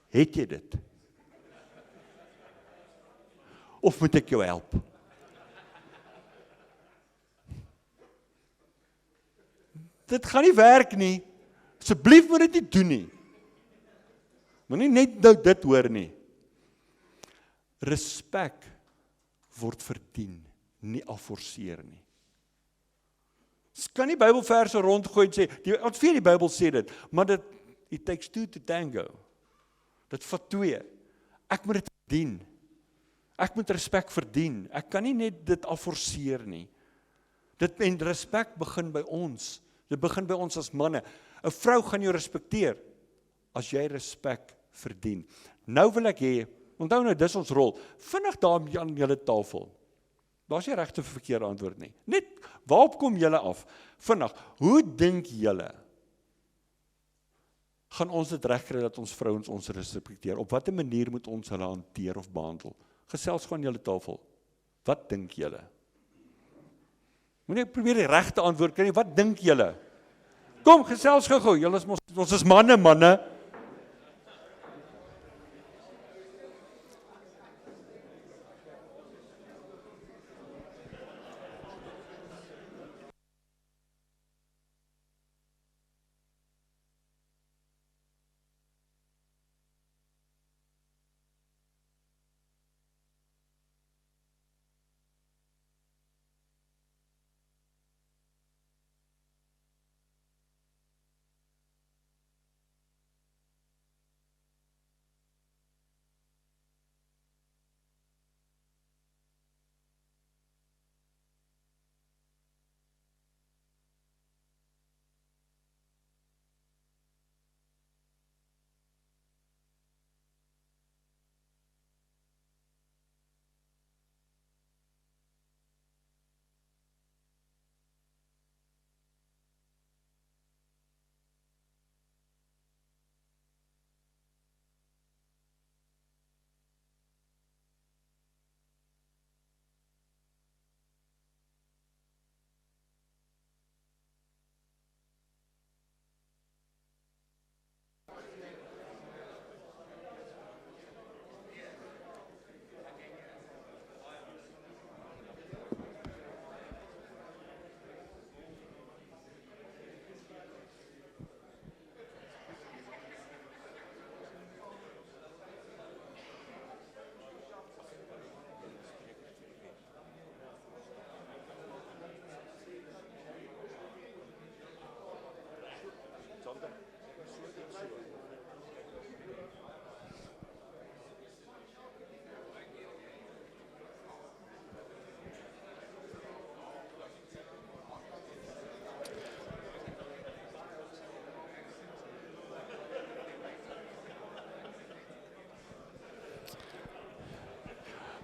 Het jy dit? Of moet ek jou help? Dit gaan nie werk nie. Asseblief moet dit nie doen nie. Moenie net nou dit hoor nie. Respek word verdien, nie afforceer nie. Jy kan nie Bybelverse rondgooi en sê, ons weet die Bybel sê dit, maar it takes two to tango. Dit vat twee. Ek moet dit verdien. Ek moet respek verdien. Ek kan nie net dit afforceer nie. En respek begin by ons. Dit begin by ons as manne. 'n Vrou gaan jou respekteer as jy respek verdien. Nou wil ek hê, onthou nou, dis ons rol. Vinnig daar aan julle tafel. Daar's nie regte of verkeerde antwoord nie. Net, waarop kom julle af? Vinnig, hoe dink julle gaan ons dit regkry dat ons vrouens ons respekteer? Op watter manier moet ons hulle hanteer of behandel? Gesels gewoon julle tafel. Wat dink julle? Moenie probeer die regte antwoord kry nie. Wat dink julle? Kom, gesels gou-gou. Julle is ons is manne.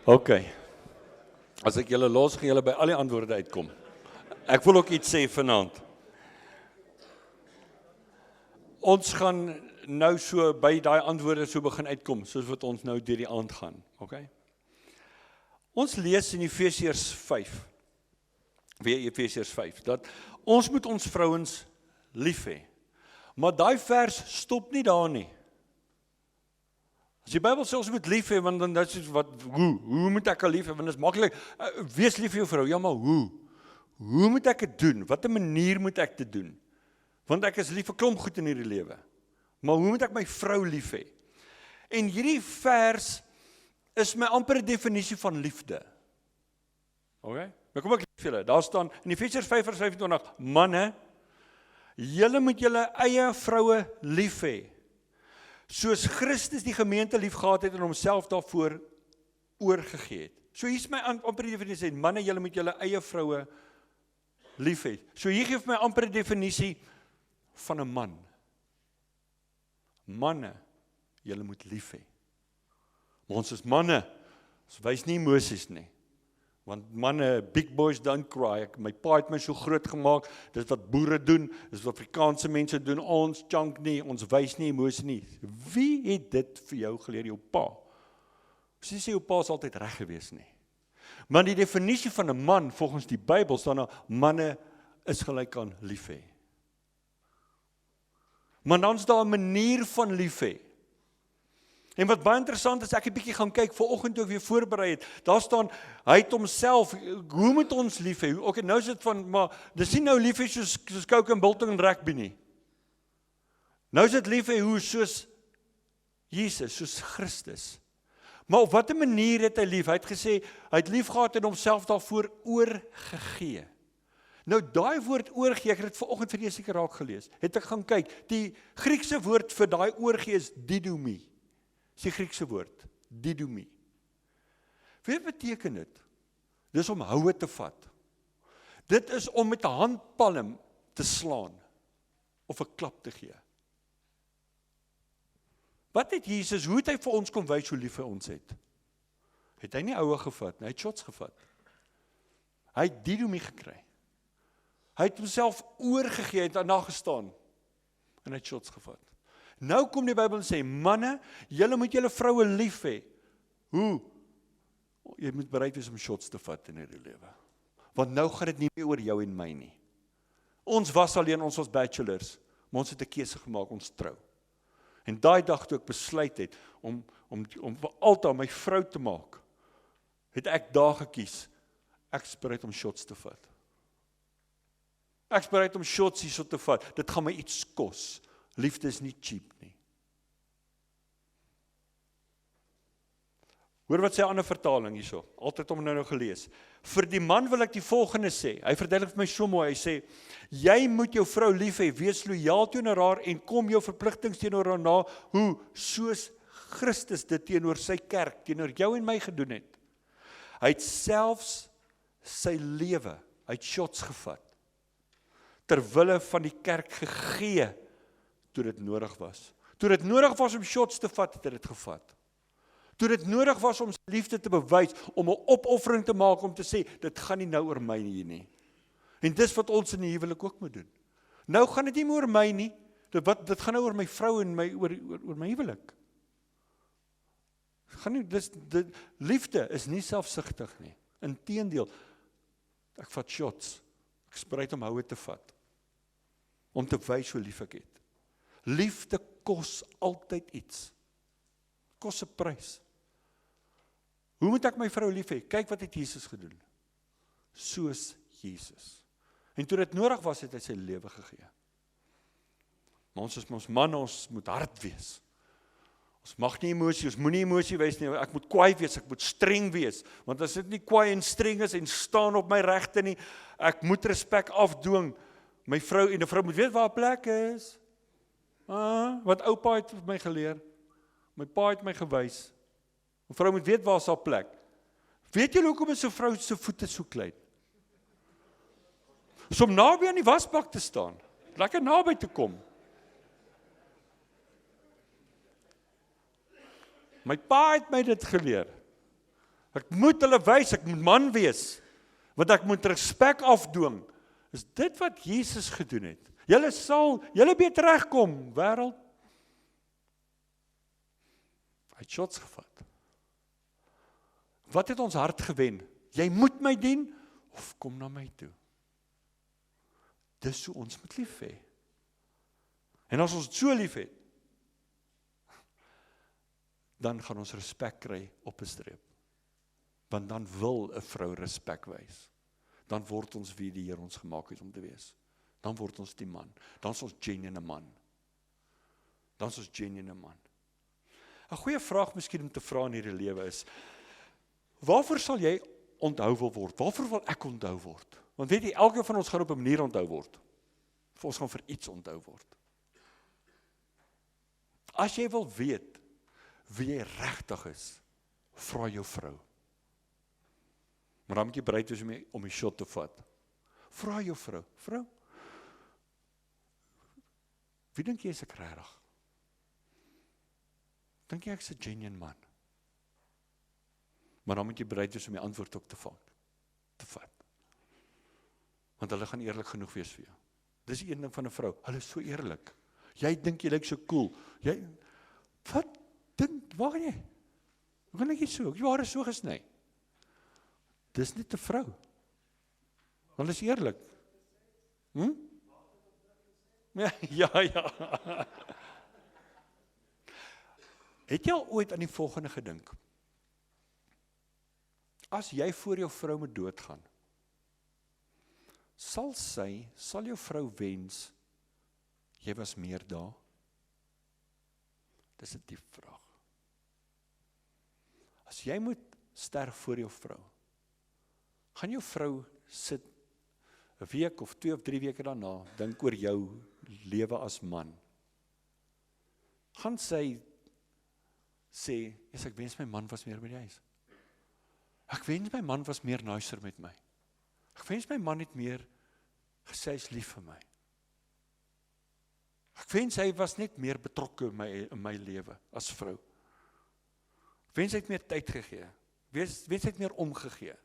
OK. As ek julle los, gaan julle by al die antwoorde uitkom. Ek wil ook iets sê vanaand. Ons gaan nou so by daai antwoorde so begin uitkom, soos wat ons nou deur die aand gaan. OK? Ons lees in Efesiërs 5. Weer Efesiërs 5 dat ons moet ons vrouens lief hê. Maar daai vers stop nie daar nie. As die Bybel sê ons moet lief hê, want dan is dit hoe moet ek al lief hê? Want dit is maklik, wees lief vir jou vrou. Ja, maar hoe? Hoe moet ek dit doen? Watter manier moet ek dit doen? Want ek is lief vir klomp goed in hierdie lewe. Maar hoe moet ek my vrou lief hê? En hierdie vers is my amper 'n definisie van liefde. OK? Nou kom ek lees vir julle. Daar staan in Efesiërs 5:25, manne, julle moet julle eie vroue lief hê. Soos Christus die gemeente lief gehad het en homself daarvoor oorgegee het. So hier is my amper die definisie, manne, julle moet julle eie vroue lief hê. So hier gee my amper 'n definisie van 'n man. Manne, julle moet lief hê. Maar ons is manne, ons wys nie emosies nie. Want manne, big boys don't cry. My pa het my so groot gemaak, dis wat boere doen, dis wat Afrikaanse mense doen, ons chunk nie, ons wys nie emosie nie. Wie het dit vir jou geleer, jou pa? Sy sê jou pa is altyd reg gewees nie. Maar die definisie van 'n man, volgens die Bybel, staan daar, manne is gelyk aan lief hê. Maar dan is daar 'n manier van lief hê. En wat baie interessant is, ek het 'n bietjie gaan kyk vanoggend toe ek weer voorberei het. Daar staan hy het homself, hoe moet ons lief hê? Okay, nou is dit van maar dis nie nou lief hê soos Coke en Biltong en rugby nie. Nou is dit lief hê hoe soos Jesus, soos Christus. Maar op watter manier het hy lief? Hy het gesê hy het lief gehad en homself daarvoor oorgegee. Nou daai woord oorgee, ek het dit vanoggend vir die seker raak gelees. Het ek gaan kyk, die Griekse woord vir daai oorgee is didomi. Dis die Griekse woord, didomi. Wat beteken dit? Dis om houe te vat. Dit is om met 'n handpalm te slaan of 'n klap te gee. Wat het Jesus, hoe het hy vir ons kom wys hoe lief hy ons het? Het hy nie houe gevat, hy het shots gevat. Hy het didomi gekry. Hy het homself oorgegee, het daarna gestaan en hy het shots gevat. Nou kom die Bybel en sê, manne, julle moet julle vroue lief hê. Hoe? Jy moet bereid wees om shots te vat in hierdie lewe. Want nou gaan dit nie meer oor jou en my nie. Ons was alleen, ons was bachelors, maar ons het 'n keuse gemaak, ons trou. En daai dag toe ek besluit het om vir altyd my vrou te maak, het ek daar gekies, ek is bereid om shots te vat. Ek is bereid om shots hierso te vat. Dit gaan my iets kos. Liefde is nie cheap nie. Hoor wat sê 'n ander vertaling hierso. Altyd om nou gelees. Vir die man wil ek die volgende sê. Hy verduidelik vir my so mooi. Hy sê, jy moet jou vrou lief hê, wees lojaal teenoor haar en kom jou verpligtings teenoor haar na, hoe soos Christus dit teenoor sy kerk, teenoor jou en my gedoen het. Hy het selfs sy lewe, hy het shots gevat, ter wille van die kerk gegee, toe dit nodig was. Toe dit nodig was om shots te vat, het hy dit gevat. Toe dit nodig was om sy liefde te bewys, om 'n opoffering te maak, om te sê, dit gaan nie nou oor my nie. En dis wat ons in die huwelik ook moet doen. Nou gaan dit nie meer oor my nie, dit gaan nou oor my vrou en oor my huwelik. Liefde is nie selfsugtig nie. Inteendeel, ek vat shots, ek is bereid om houe te vat, om te wys hoe lief ek het. Liefde kos altyd iets. Kos 'n prys. Hoe moet ek my vrou lief hê? Kyk wat het Jesus gedoen. Soos Jesus. En toe dit nodig was, het hy sy lewe gegee. Maar ons is ons manne, ons moet hard wees. Ons mag nie emosie, ons moenie emosie wys nie. Ek moet kwaai wees, ek moet streng wees. Want as dit nie kwaai en streng is en staan op my regte nie, ek moet respek afdwing. My vrou en 'n vrou moet weet waar haar plek is. Wat oupa het vir my geleer. My pa het my gewys. 'n Vrou moet weet waar is haar plek. Weet julle hoekom is 'n vrou se voete so klein? Is om naby aan die wasbak te staan. Lekker naby te kom. My pa het my dit geleer. Ek moet hulle wys, ek moet man wees. Want ek moet respek afdwing. Is dit wat Jesus gedoen het? Julle beter regkom, wêreld. Hy het shots gevat. Wat het ons hart gewen? Jy moet my dien, of kom na my toe. Dis hoe ons moet lief hê. En as ons het so lief het, dan gaan ons respek kry op 'n streep. Want dan wil 'n vrou respek wys. Dan word ons wie die Here ons gemaak het om te wees. Dan word ons die man. Dan is ons genuine man. 'n Goeie vraag miskien om te vra in hierdie lewe is, waarvoor sal jy onthou wil word? Waarvoor wil ek onthou word? Want weet jy, elke van ons gaan op 'n manier onthou word. Of ons gaan vir iets onthou word. As jy wil weet wie jy regtig is, vra jou vrou. Maar dan moet jy bereid wees om die shot te vat. Vra jou vrou, wie dink jy is ek regtig? Dink jy ek is 'n genuine man? Maar dan moet jy bereid wees om die antwoord ook te vat. Want hulle gaan eerlik genoeg wees vir jou. Dis die een ding van 'n vrou, hulle is so eerlik. Jy dink jy lyk so cool. Waar gaan jy? Hoe gaan ek so? Jou hare is so gesny. Dis net 'n vrou. Hulle is eerlik. Ja. Het jy al ooit aan die volgende gedink? As jy voor jou vrou moet doodgaan, sal jou vrou wens, jy was meer daar? Dis 'n diep vraag. As jy moet sterf voor jou vrou, gaan jou vrou sit 'n week of 2 of 3 weke daarna, dink oor jou lewe as man. Gaan sy sê, ek wens my man was meer by die huis. Ek wens my man was meer nicer met my. Ek wens my man het meer gesê hy is lief vir my. Ek wens hy was net meer betrokke in my lewe as vrou. Ek wens hy het meer tyd gegee. Wens hy het meer omgegee.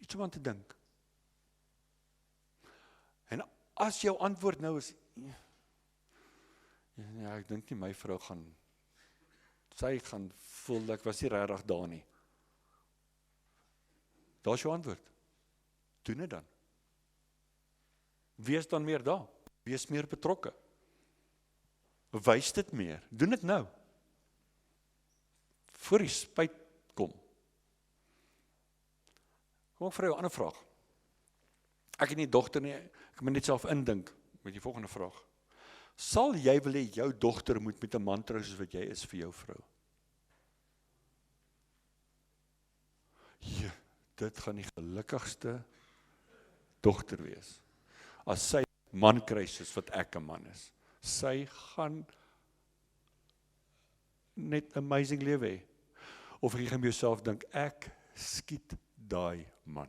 Iets om aan te dink. En as jou antwoord nou is, ja, ek dink nie my vrou sy gaan voel, ek was nie regtig daar nie. Daar is jou antwoord. Doen dit dan. Wees dan meer daar. Wees meer betrokke. Wys dit meer. Doen dit nou. Voor die spyt kom. Kom ek vra jou 'n ander vraag. Ek het nie dogter nie, ek moet net self indink met die volgende vraag. Sal jy wil hê jou dogter moet met 'n man trou soos wat jy is vir jou vrou? Ja, dit gaan die gelukkigste dogter wees. As sy man kry soos wat ek 'n man is. Sy gaan net amazing lewe hê. Of jy gaan by jouself dink, ek skiet daai man.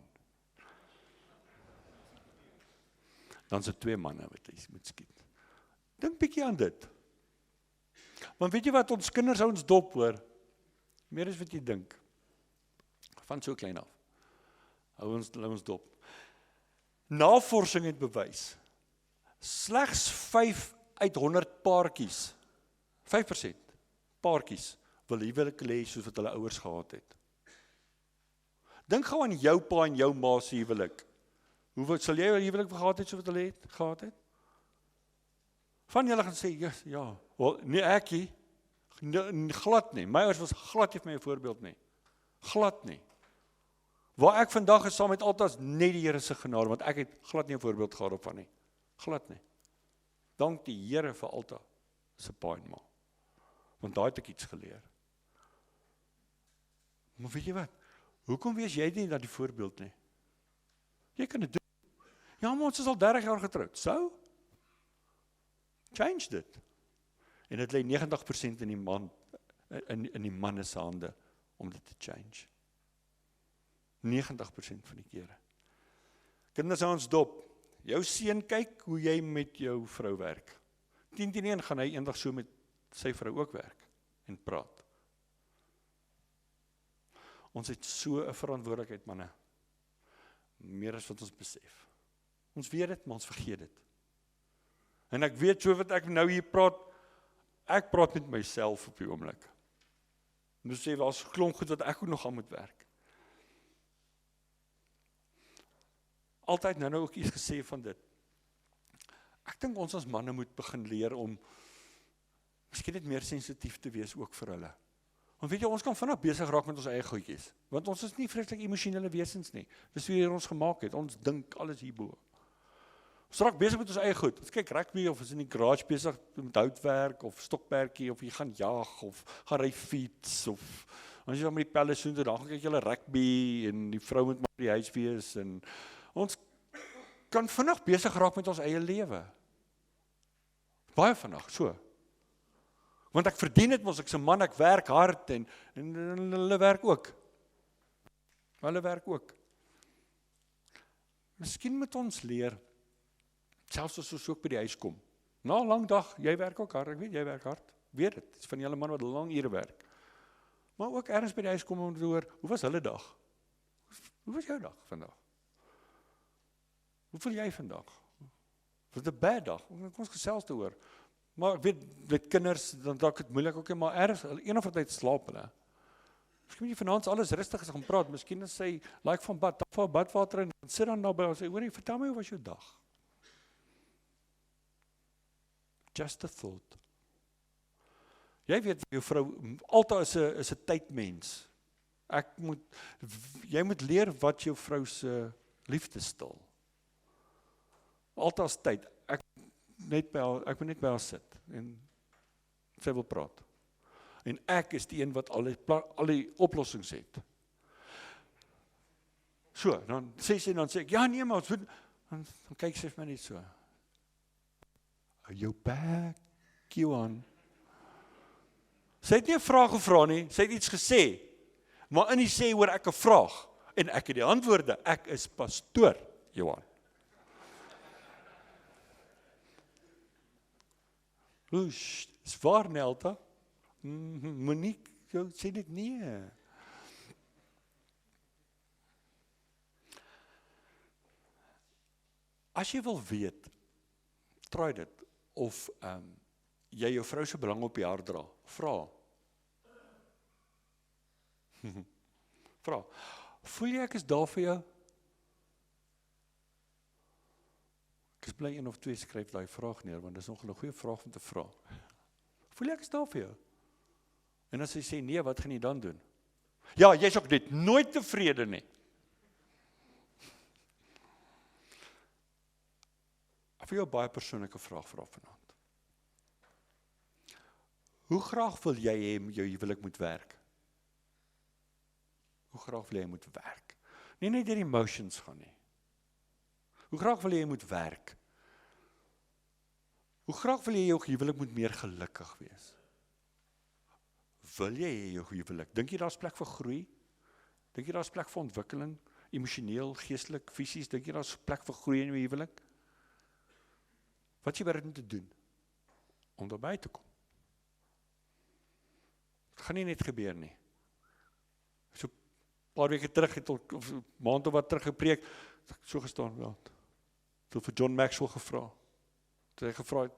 Dan is dit 2 manne wat jy moet skiet. Dink bietjie aan dit. Want weet jy wat, ons kinders hou ons dop hoor. Meer as wat jy dink. Van so klein af. Hou ons dop. Navorsing het bewys. Slegs 5 uit 100 paartjies, 5% paartjies wil huwelik hê soos wat hulle ouers gehad het. Dink gou aan jou pa en jou ma se huwelik. Hoe sal jy huwelik gehad het soos wat hulle gehad het? Van julle gaan sê, ja, nee ek nie, glad nie. My ouers was glad nie vir my 'n voorbeeld nie. Glad nie. Waar ek vandag is saam met altas net die Here se genade, want ek het glad nie 'n voorbeeld gehad op van nie. Glad nie. Dank die Here vir Alta se pa en ma. Want daar het ek iets geleer. Maar weet jy wat? Hoekom wees jy nie dat die voorbeeld nie? Jy kan dit doen. Ja, maar ons is al 30 jaar getroud. So? Change dit. En dit lê 90% in die manne se hande om dit te change. 90% van die kere. Kinders hou ons dop. Jou seun kyk hoe jy met jou vrou werk. 10-1 gaan hy eendag so met sy vrou ook werk en praat. Ons het so 'n verantwoordelikheid, manne. Meer as wat ons besef. Ons weet dit, maar ons vergeet dit. En ek weet so wat ek nou hier praat, ek praat met myself op die oomblik. En dus sê, was klomp goed wat ek ook nog aan moet werk. Altyd nou ook iets gesê van dit. Ek dink ons as manne moet begin leer om miskien net meer sensitief te wees ook vir hulle. Want weet jy, ons kan vinnig besig raak met ons eie goedjies. Want ons is nie vreeslik emosionele wesens nie. Dis wie ons gemaak het. Ons dink alles hierbo. Ons raak besig met ons eie goed. Ons kyk rugby of ons in die garage besig met houtwerk of stokperdjie of jy gaan jag of gaan ry fiets of as jy dan met die pelle soen, dan kyk jy rugby en die vrou moet maar by die huis wees en ons kan vinnig besig raak met ons eie lewe. Baie vinnig, so. Want ek verdien dit mos, ek's 'n man, ek werk hard en hulle werk ook. Hulle werk ook. Miskien moet ons leer, selfs as ons ook by die huis kom. Na 'n lang dag, jy werk ook hard, ek weet jy werk hard. Weet dit, dis van julle man wat lang ure werk. Maar ook ergens by die huis kom om te hoor, hoe was hulle dag? Hoe was jou dag vandag? Hoe voel jy vandag? Was dit 'n bad dag? Kom ons gesels te hoor. Maar ek weet, met kinders, dan dalk dit moeilik ook, maar ergens, een of ander tyd slaap hulle. Miskien moet jy vanaand alles rustig is gaan praat, miskien is sy, like van bad, tap van badwater en sit dan naby en sê, hoorie, vertel my hoe was jou dag? Just a thought. Jy weet, jou vrou, altyd is 'n tydmens. Jy moet leer wat jou vrou se liefde stil. Altyd as tyd, ek moet net by haar sit en sy wil praat. En ek is die een wat al die oplossings het. So, dan sê ek, ja nee, maar ons moet, dan kyk sy vir my net so. Jou back, Johan. Sy het nie 'n vraag gevra nie, sy het iets gesê. Maar in die sê hoor ek 'n vraag. En ek het die antwoorde, ek is pastoor, Johan. Oesh, is waar Nelta? Monique, sê dit nee. As jy wil weet, try dit, of jy jou vrou se belang op die hart dra, vra. Vra, voel jy ek is daar vir jou? Ek is bly 1 of 2 skryf daai vraag neer, want dit is nog 'n goeie vraag om te vra. Voel jy ek is daar vir jou? En as hy sê nee, wat gaan jy dan doen? Ja, jy's ook net nooit tevrede nie. Ek wil jou baie persoonlike vraag vra vanaand. Hoe graag wil jy hê jou huwelik moet werk? Hoe graag wil jy moet werk? Nie net deur die emotions gaan nie. Hoe graag wil jy moet werk? Hoe graag wil jy jou huwelik moet meer gelukkig wees? Wil jy hê jou huwelik? Dink jy daar's plek vir groei? Dink jy daar's plek vir ontwikkeling? Emosioneel, geestelik, fisies, dink jy daar's plek vir groei in jou huwelik? Wat jy bereid om te doen om daarby te kom? Het gaan nie net gebeur nie. So 'n paar weke terug het ek, of 'n maand of wat terug gepreek, het ek so gestaan, ja. Toe vir John Maxwell gevra. Toe hy gevra het,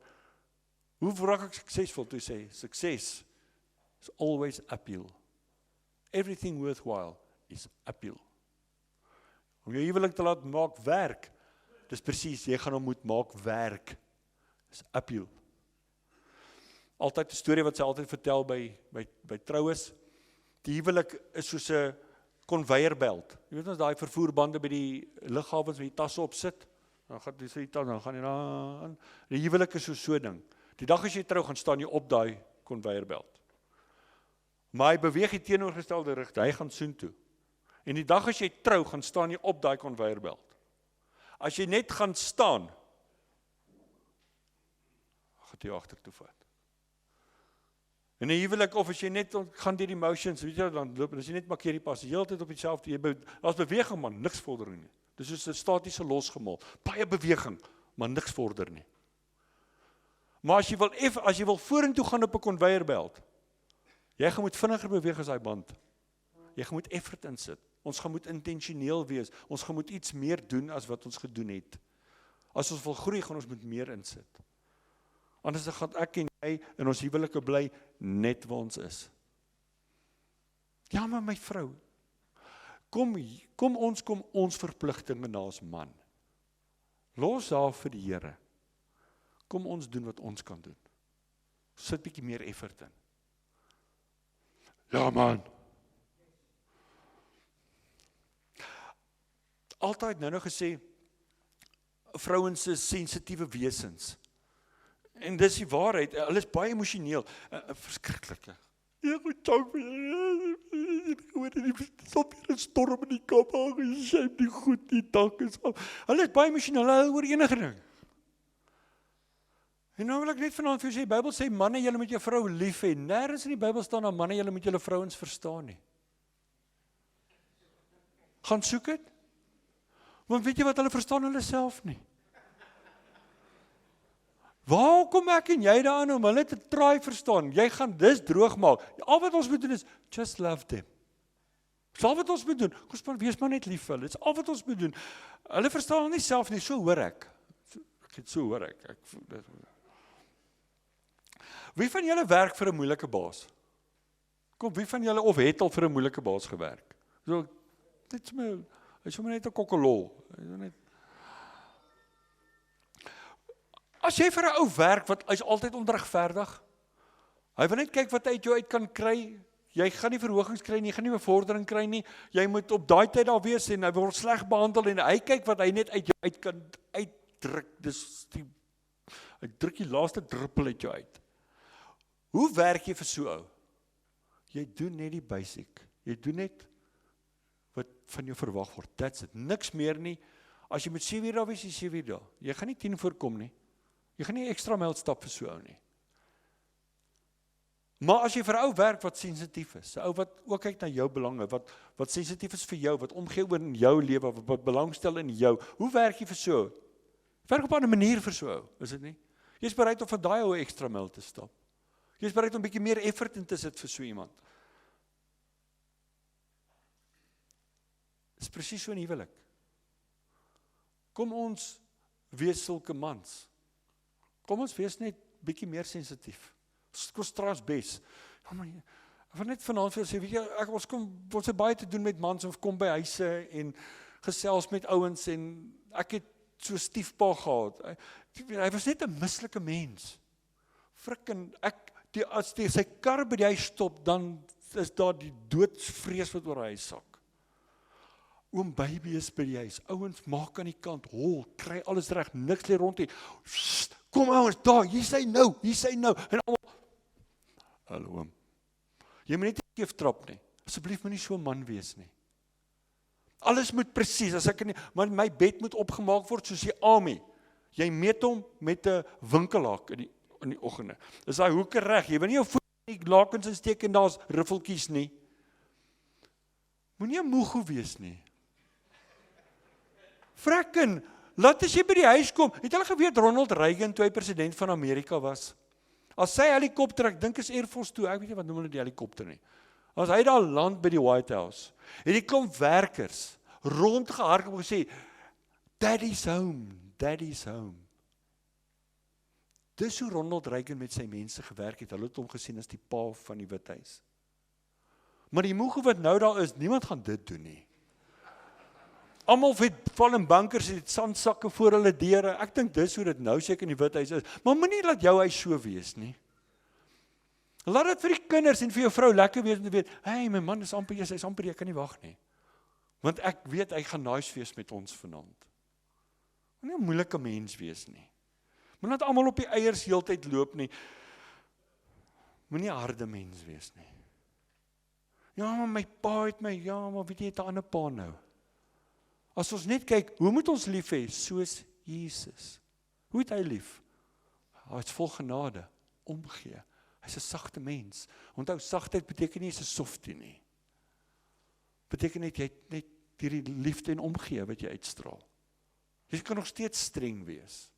hoe word ek suksesvol? Toe sê, sukses is always uphill. Everything worthwhile is uphill. Om jou huwelik te laat maak werk, dis presies, jy gaan hom moet maak werk. Dis uphill. Altyd 'n storie wat sy altyd vertel by troues. Die huwelik is soos 'n konveierbelt. Jy weet ons daai vervoerbande by die lughawens waar jy tasse op sit. Dan gaan jy dan gaan jy aan. Die huwelik is so 'n ding. Die dag as jy trou gaan staan jy op daai konveierbelt. Maar hy beweeg die teenoorgestelde rigting. Hy gaan soontoe. En die dag as jy trou gaan staan jy op daai konveierbelt. As jy net gaan staan, gaan jy agtertoe vat. En 'n huwelik, of as jy net gaan deur die emotions, weet jy, dan loop, as jy net markeer die pas, die hele tyd op dieselfde, daar's beweging, maar niks vorder nie. Dis soos 'n statiese losgemal, baie beweging, maar niks vorder nie. Maar as jy wil vorentoe gaan op 'n konveierbelt, jy gaan moet vinniger beweeg as daai band. Jy gaan moet effort insit. Ons gaan moet intentioneel wees. Ons gaan moet iets meer doen as wat ons gedoen het. As ons wil groei, gaan ons moet meer insit. Anders gaan ek en jy in ons huwelike bly net waar ons is. Ja, maar my vrou, kom ons verpligtinge na ons man. Los haar vir die Here. Kom ons doen wat ons kan doen. Sit bietjie meer effort in. Ja man. Altyd nou gesê, vrouens is sensitiewe wesens. En dis die waarheid, hulle is baie emosioneel, verskriklike. Ek moet dank vir stop hier 'n storm in die kap aangesien, die goed, die dak is af. Hulle is baie emosioneel, hulle oor enige ding. En nou wil ek net vanaand vir jou sê, die Bybel sê, manne, julle moet jou vrou lief hê. Nêrens in die Bybel staan dat manne, julle moet julle vrouens verstaan nie. Gaan soek dit. Want weet jy wat, hulle verstaan hulle self nie. Waar kom ek en jy daaraan om hulle te try verstaan? Jy gaan dis droog maak. Al wat ons moet doen is, just love them. Dis al wat ons moet doen. Kom, wees maar net lief vir hulle. Dis al wat ons moet doen. Hulle verstaan nie self nie, so hoor ek. So hoor ek. Wie van julle werk vir 'n moeilike baas? Kom, wie van julle of het al vir 'n moeilike baas gewerk? So, dit is my, hy is sommer net 'n kokkelol. As jy vir 'n ou werk wat hy's altyd onregverdig, hy wil net kyk wat hy uit jou uit kan kry, jy gaan nie verhogings kry nie, jy gaan nie bevordering kry nie, jy moet op daai tyd daar wees en hy word sleg behandel en hy kyk wat hy net uit jou uit kan uitdruk, hy druk die laaste druppel uit jou uit. Hoe werk jy vir so ou? Jy doen net die basic, jy doen net wat van jou verwag word. That's it. Niks meer nie. As jy met 7 uur daar wees, jy 7 uur daar. Jy gaan nie 10 voorkom nie. Jy gaan nie extra myl stap vir so ou nie. Maar as jy vir 'n ou werk wat sensitief is, 'n ou wat ook kyk na jou belange, wat sensitief is vir jou, wat omgee oor in jou lewe, wat belangstel in jou, hoe werk jy vir so ou? Werk op 'n ander manier vir so ou, is dit nie? Jy's bereid om vir daai ou ekstra myl te stap. Jy's bereid om 'n bietjie meer effort in te sit vir so iemand. Dis presies so in huwelik. Kom ons wees sulke mans. Kom ons wees net bietjie meer sensitief. Ons try ons bes. Ja, maar ek wil net vanaand vir sê, weet jy, ons het baie te doen met mans, ons kom by huise en gesels met ouens en ek het so stiefpa gehad. Hy was net 'n mislike mens. Frikkie, as sy kar by die huis stop, dan is daar die doodsvrees wat oor hy sak. Oom baby is by die huis, ouens maak aan die kant, hol, kry alles reg, niks lê rond nie. Kom ouens, daar, hier sy nou, en almal, hallo oom, jy moet net nie trap nie, asseblief moet nie so 'n man wees nie. Alles moet presies, as ek nie, maar my bed moet opgemaak word soos die Ami. Jy meet hom met 'n winkelhaak in die oggende. Is daai hoeke reg? Jy wil nie jou voet in die lakens insteek en daar's riffeltjies nie. Moenie 'n moego wees nie. Frikkie, laat as jy by die huis kom, het hulle geweet Ronald Reagan toe hy president van Amerika was? As sy helikopter, ek dink is Air Force toe, ek weet nie wat noem hulle die helikopter nie. As hy daar land by die White House, het die klomp werkers rondgehardloop en gesê, Daddy's home, Daddy's home. Dis hoe Ronald Reagan met sy mense gewerk het, hulle het hom gesien as die pa van die Withuis. Maar die moege wat nou daar is, niemand gaan dit doen nie. Almal val in bunkers en het sandsakke voor hulle deure. Ek dink dis hoe dit nou seker in die Withuis is. Maar moenie laat jou huis so wees nie. Laat dit vir die kinders en vir jou vrou lekker wees om te weet, hey, my man is amper, hy's amper, ek kan nie wag nie. Want ek weet hy gaan nice wees met ons vanaand. Moenie 'n moeilike mens wees nie. Moenie laat almal op die eiers heeltyd loop nie. Moenie 'n harde mens wees nie. Ja, maar my pa het my, ja, maar weet jy, het 'n ander pa nou. As ons net kyk, hoe moet ons lief hê? Soos Jesus. Hoe het hy lief? Hy is vol genade, omgee. Hy's 'n sagte mens. Onthou, sagtheid beteken nie hy's 'n softie nie. Beteken net jy het net hierdie liefde en omgee wat jy uitstraal. Jy kan nog steeds streng wees.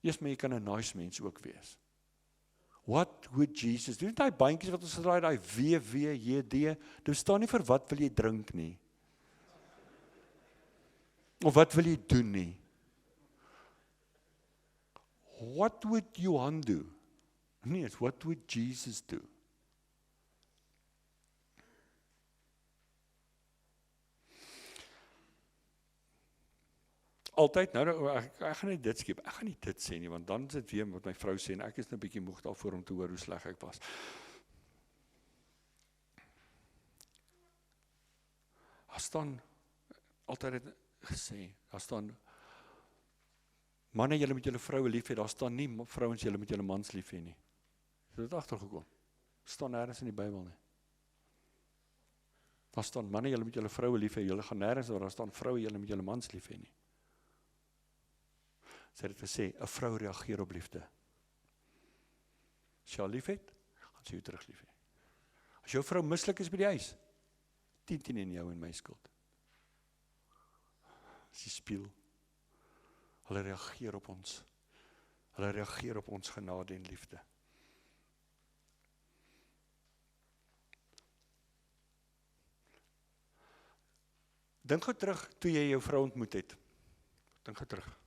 Eers maar jy kan 'n nice mens ook wees. What would Jesus do? Daai bandjies wat ons gedraai, daai WWJD, dit staan nie vir wat wil jy drink nie. Of wat wil jy doen nie? What would Johan do? Nee, what would Jesus do? Altyd, nou, ek gaan nie dit skep, ek gaan nie dit sê nie, want dan is dit weer wat my vrou sê, en ek is nou 'n bietjie moeg daarvoor om te hoor hoe sleg ek was. Daar staan, altyd het gesê, daar staan, manne julle met julle vroue lief hê, daar staan nie vrouens julle met julle mans lief hê nie. Het dit agtergekom? Staan nêrens in die Bybel nie. Daar staan manne julle met julle vroue lief hê, julle gaan nêrens waar daar staan vroue julle met julle mans lief hê nie. Sy het gesê, 'n vrou reageer op liefde. As jy haar lief het, gaan sy jou terug lief hê. As jou vrou mislik is by die huis, 10 in jou en my skuld. As jy speel, hulle reageer op ons. Hulle reageer op ons genade en liefde. Dink gou terug toe jy jou vrou ontmoet het. Dink gou terug.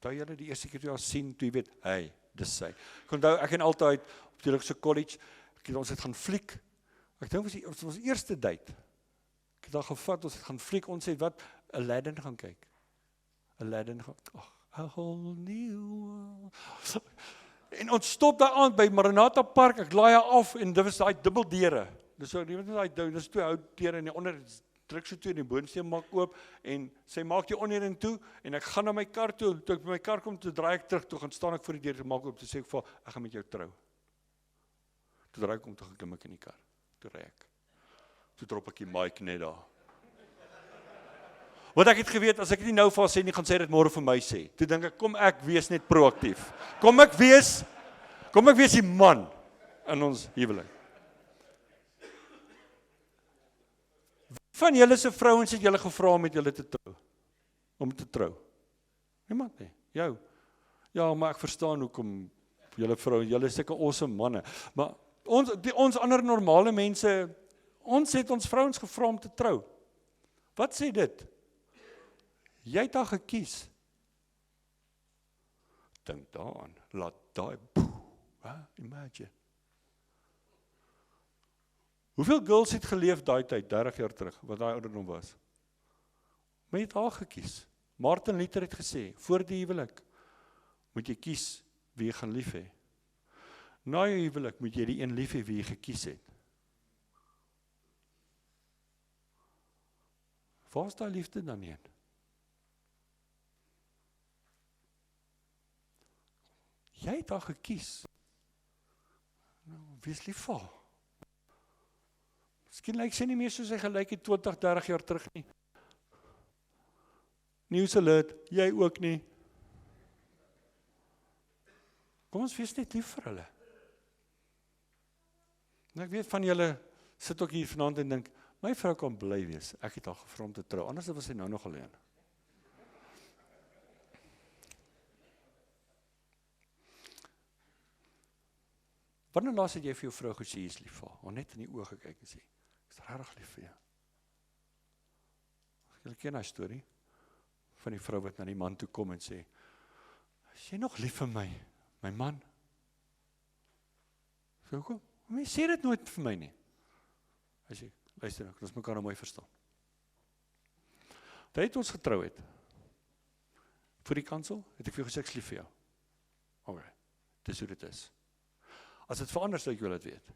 Toe jy die eerste keer toe jy haar sien, toe jy weet, hey, dis sy. Ek onthou, ek en altyd op die Lukse College, ons het gaan fliek. Ek dink ons was eerste date. Ek het daar gevat, ons het gaan fliek, ons het wat, Aladdin gaan kyk. Aladdin gaan, a whole new world. En ons stop daar aan by Maranatha Park, ek laai haar af, en dit was daai dubbeldeure. Dis so, dis 2 ou deure en die onder, druk so toe en die boonsteen maak oop, en sy maak die onderin toe, en ek gaan na my kar toe, toe ek by my kar kom, toe draai ek terug, toe gaan staan ek voor die deur, toe maak oop, toe sê ek vir, ek gaan met jou trou. Toe draai ek om, toe geklim ek in die kar, toe ry ek. toe drop ek die mic net daar. Want ek het geweet, as ek nie nou vir haar sê nie, gaan sy dit môre vir my sê. Toe dink ek, kom ek wees net proaktief. Kom ek wees die man in ons huwelik. Van julle se vrouens het julle gevra om met julle te trou. Om te trou. Niemand nie. Jou. Ja, maar ek verstaan hoekom julle vrou, julle is sulke awesome manne. Maar ons ander normale mense, ons het ons vrouens gevra om te trou. Wat sê dit? Jy het haar gekies. Dink daaraan, laat daai, imagine. Hoeveel girls het geleef daai tyd, 30 jaar terug, wat daai ouderdom was? Maar jy het haar gekies. Martin Luther het gesê, voor die huwelik, moet jy kies wie jy gaan lief hê. Na jou huwelik moet jy die een lief hê wie jy gekies het. Waar is daai liefde dan heen? Jy het haar gekies. Nou, wees lief vir haar. Miskien lyk sy nie meer soos sy gelyk het 20, 30 jaar terug nie. News alert, jy ook nie. Kom ons wees net lief vir hulle. En ek weet van julle sit ook hier vanaand en dink, my vrou kan bly wees, ek het haar gevra om te trou, anders was sy nou nog alleen. Wanneer laas het jy vir jou vrou gesê, jy is lief vir haar, of net in die oë gekyk en sê, ek is regtig lief vir jou. Julle ken daai storie van die vrou wat na die man toe kom en sê, is jy nog lief vir my, my man? So hoekom? Jy sê dit nooit vir my nie. Hy sê, luister nou, ons mekaar nou mooi verstaan. Toe ons getrou het, voor die kansel, het ek vir jou gesê, ek is lief vir jou. Alright, dis hoe dit is. As dit verander, sou ek wil dit weet.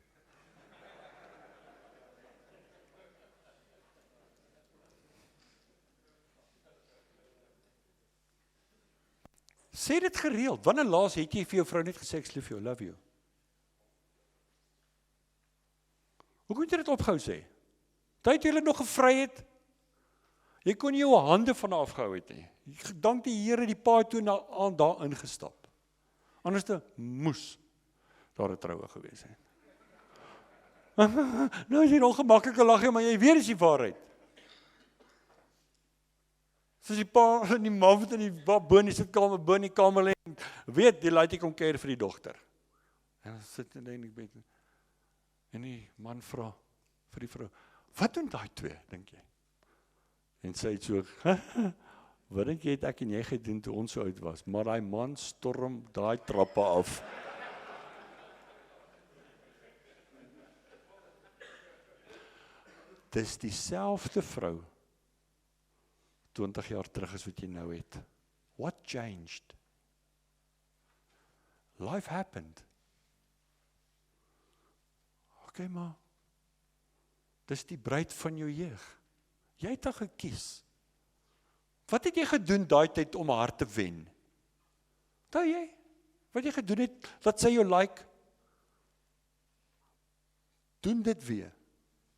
Sê dit gereeld. Wanneer laas het jy vir jou vrou net gesê, ek is lief vir jou, love you? Hoe moet jy dit ophou sê? Tyd jy nog gevry het, jy kon nie jou hande van haar afgehou het nie. Dank die Here, die paai toe daar ingestap. Anders moes daar 'n troue gewees het. Nou is hier ongemaklike laggie, maar jy weet is die waarheid. Soos die pa en die ma wat in die bo in die sitkamer, bo in die kamer lê, weet, die laat ek kom kuier vir die dogter. En dan sit in die bed. En die man vra vir die vrou, wat doen daai twee, dink jy? En sy het so, wat dink jy het ek en jy gedoen toe ons so oud was? Maar daai man storm daai trappe af. Dis dieselfde vrou 20 jaar terug as wat jy nou het. What changed? Life happened. Okay, maar dis die bruid van jou jeug. Jy het haar gekies. Wat het jy gedoen daai tyd om haar te wen? Daai jy? Wat jy gedoen het, dat sy jou like? Doen dit weer.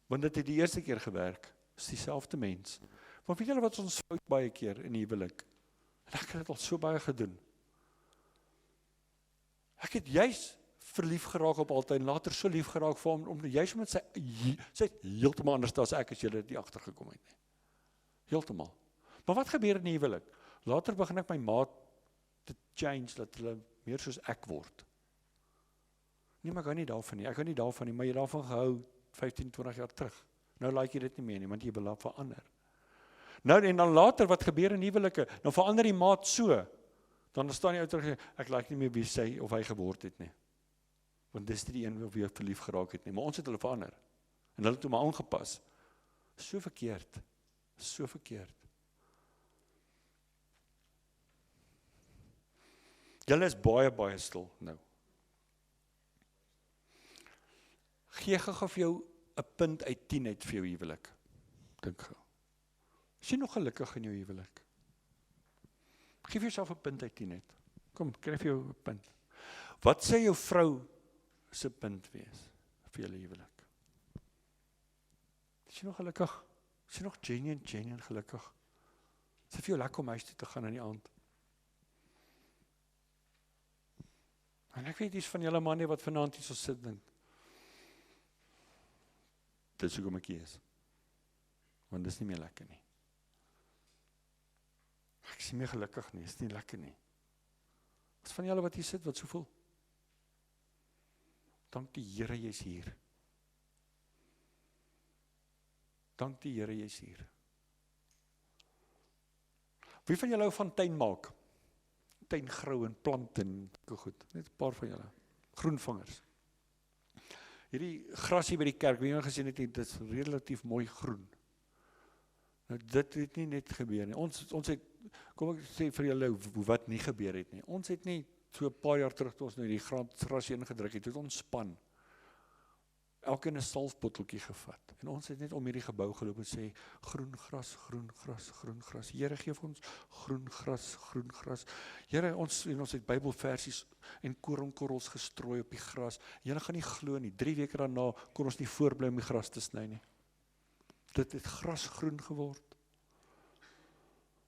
Want dit het die eerste keer gewerk. Is dieselfde mens. Maar weet julle wat ons fout baie keer in die huwelik? En ek het dit al so baie gedoen. Ek het juis verlief geraak op altyd, en later so lief geraak vir hom, omdat juist met sy het heeltemal anders as ek, as julle dit nie agtergekom het nie. Heeltemal. Maar wat gebeur in die huwelik? Later begin ek my maat te change, dat hulle meer soos ek word. Nee, maar ek hou nie daarvan nie, maar jy daarvan gehou 15, 20 jaar terug. Nou like jy dit nie meer nie, want jy wil daar verander. Nou, en dan later, wat gebeur in huwelike? Nou verander die maat so, dan staan jy uit terug, ek like nie meer wie sy of hy geword het nie. Want dis die een wie ek verlief geraak het nie, maar ons het hulle verander. En hulle het toe maar aangepas. So verkeerd. So verkeerd. Julle is baie, baie stil nou. Gee gou vir jou 'n punt uit 10 uit vir jou huwelik. Dink gou. Is jy nog gelukkig in jou huwelik? Geef jouself 'n punt uit 10 uit. Kom, kry vir jou 'n punt. Wat sê jou vrou se punt wees vir julle huwelik? Is jy nog gelukkig? Is jy nog genuine gelukkig? Is dit vir jou lekker om huis toe te gaan in die aand? En ek weet iets van julle manne wat vanaand hier so sit dink. Dit is hoekom ek hier is. Want dit is nie meer lekker nie. Ek is nie meer gelukkig nie, is nie lekker nie. Wat van julle wat hier sit, wat so voel? Dank die Here jy's hier. Dank die Here jy's hier. Wie van julle hou van tuin maak? Tuin grou en plant en goed. Net 'n paar van julle. Groenvangers. Hierdie gras hier by die kerk, wie jy gesien het, dit is relatief mooi groen. Nou dit het nie net gebeur nie. Ons het, kom ek sê vir julle wat nie gebeur het nie. Ons het nie so 'n paar jaar terug toe ons nou die gras ingedruk het, het ons span. Elkeen 'n salfbotteltjie gevat. En ons het net om hierdie gebou geloop en sê, groen gras, groen gras, groen gras. Here gee vir ons groen gras, groen gras. Here, ons het Bybelversies en koringkorrels gestrooi op die gras. Julle gaan nie glo nie. 3 weke daarna kon ons nie voorbly om die gras te sny nie. Dit het grasgroen geword.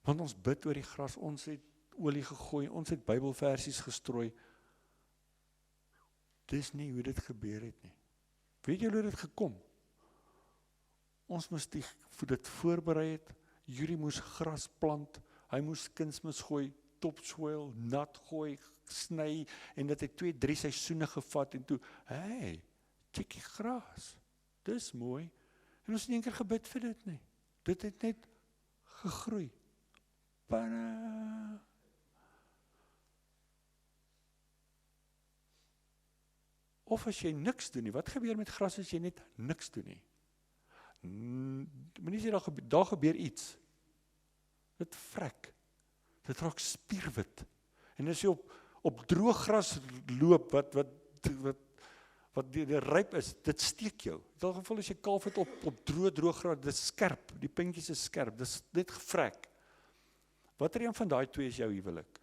Want ons bid oor die gras, ons het olie gegooi, ons het Bybelversies gestrooi. Dis nie hoe dit gebeur het nie. Weet julle hoe dit gekom? Ons moes dit voorberei het. Julie moes gras plant, hy moes kunsmis gooi, topsoil, nat gooi, sny, en dit het 2-3 seisoene gevat, en toe, hey, check die gras, dis mooi, en ons het nie een keer gebid vir dit nie, dit het net gegroei, Pada. Of as jy niks doen nie, wat gebeur met gras as jy net niks doen nie? Moenie sê daar gebeur iets. Dit vrek. Dit raak spierwit. En as jy op droog gras loop wat die ryp is, dit steek jou. In elk geval as jy kalf het op droog gras, dit is skerp. Die puntjies is skerp. Dit is net gevrek. Watter een van daai twee is jou huwelik?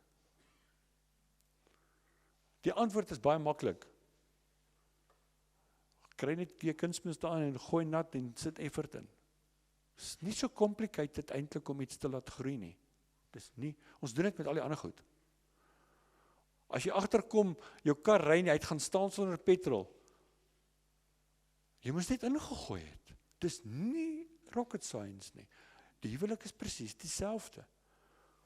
Die antwoord is baie maklik. Kry net die kunsmis daarin en gooi nat en sit effort in. Dit is nie so complicated eintlik om iets te laat groei nie. Dis nie, ons doen dit met al die ander goed. As jy agterkom, jou kar ry nie, hy het gaan staan sonder petrol. Jy moes net ingegooi het. Dis nie rocket science nie. Die huwelik is presies dieselfde.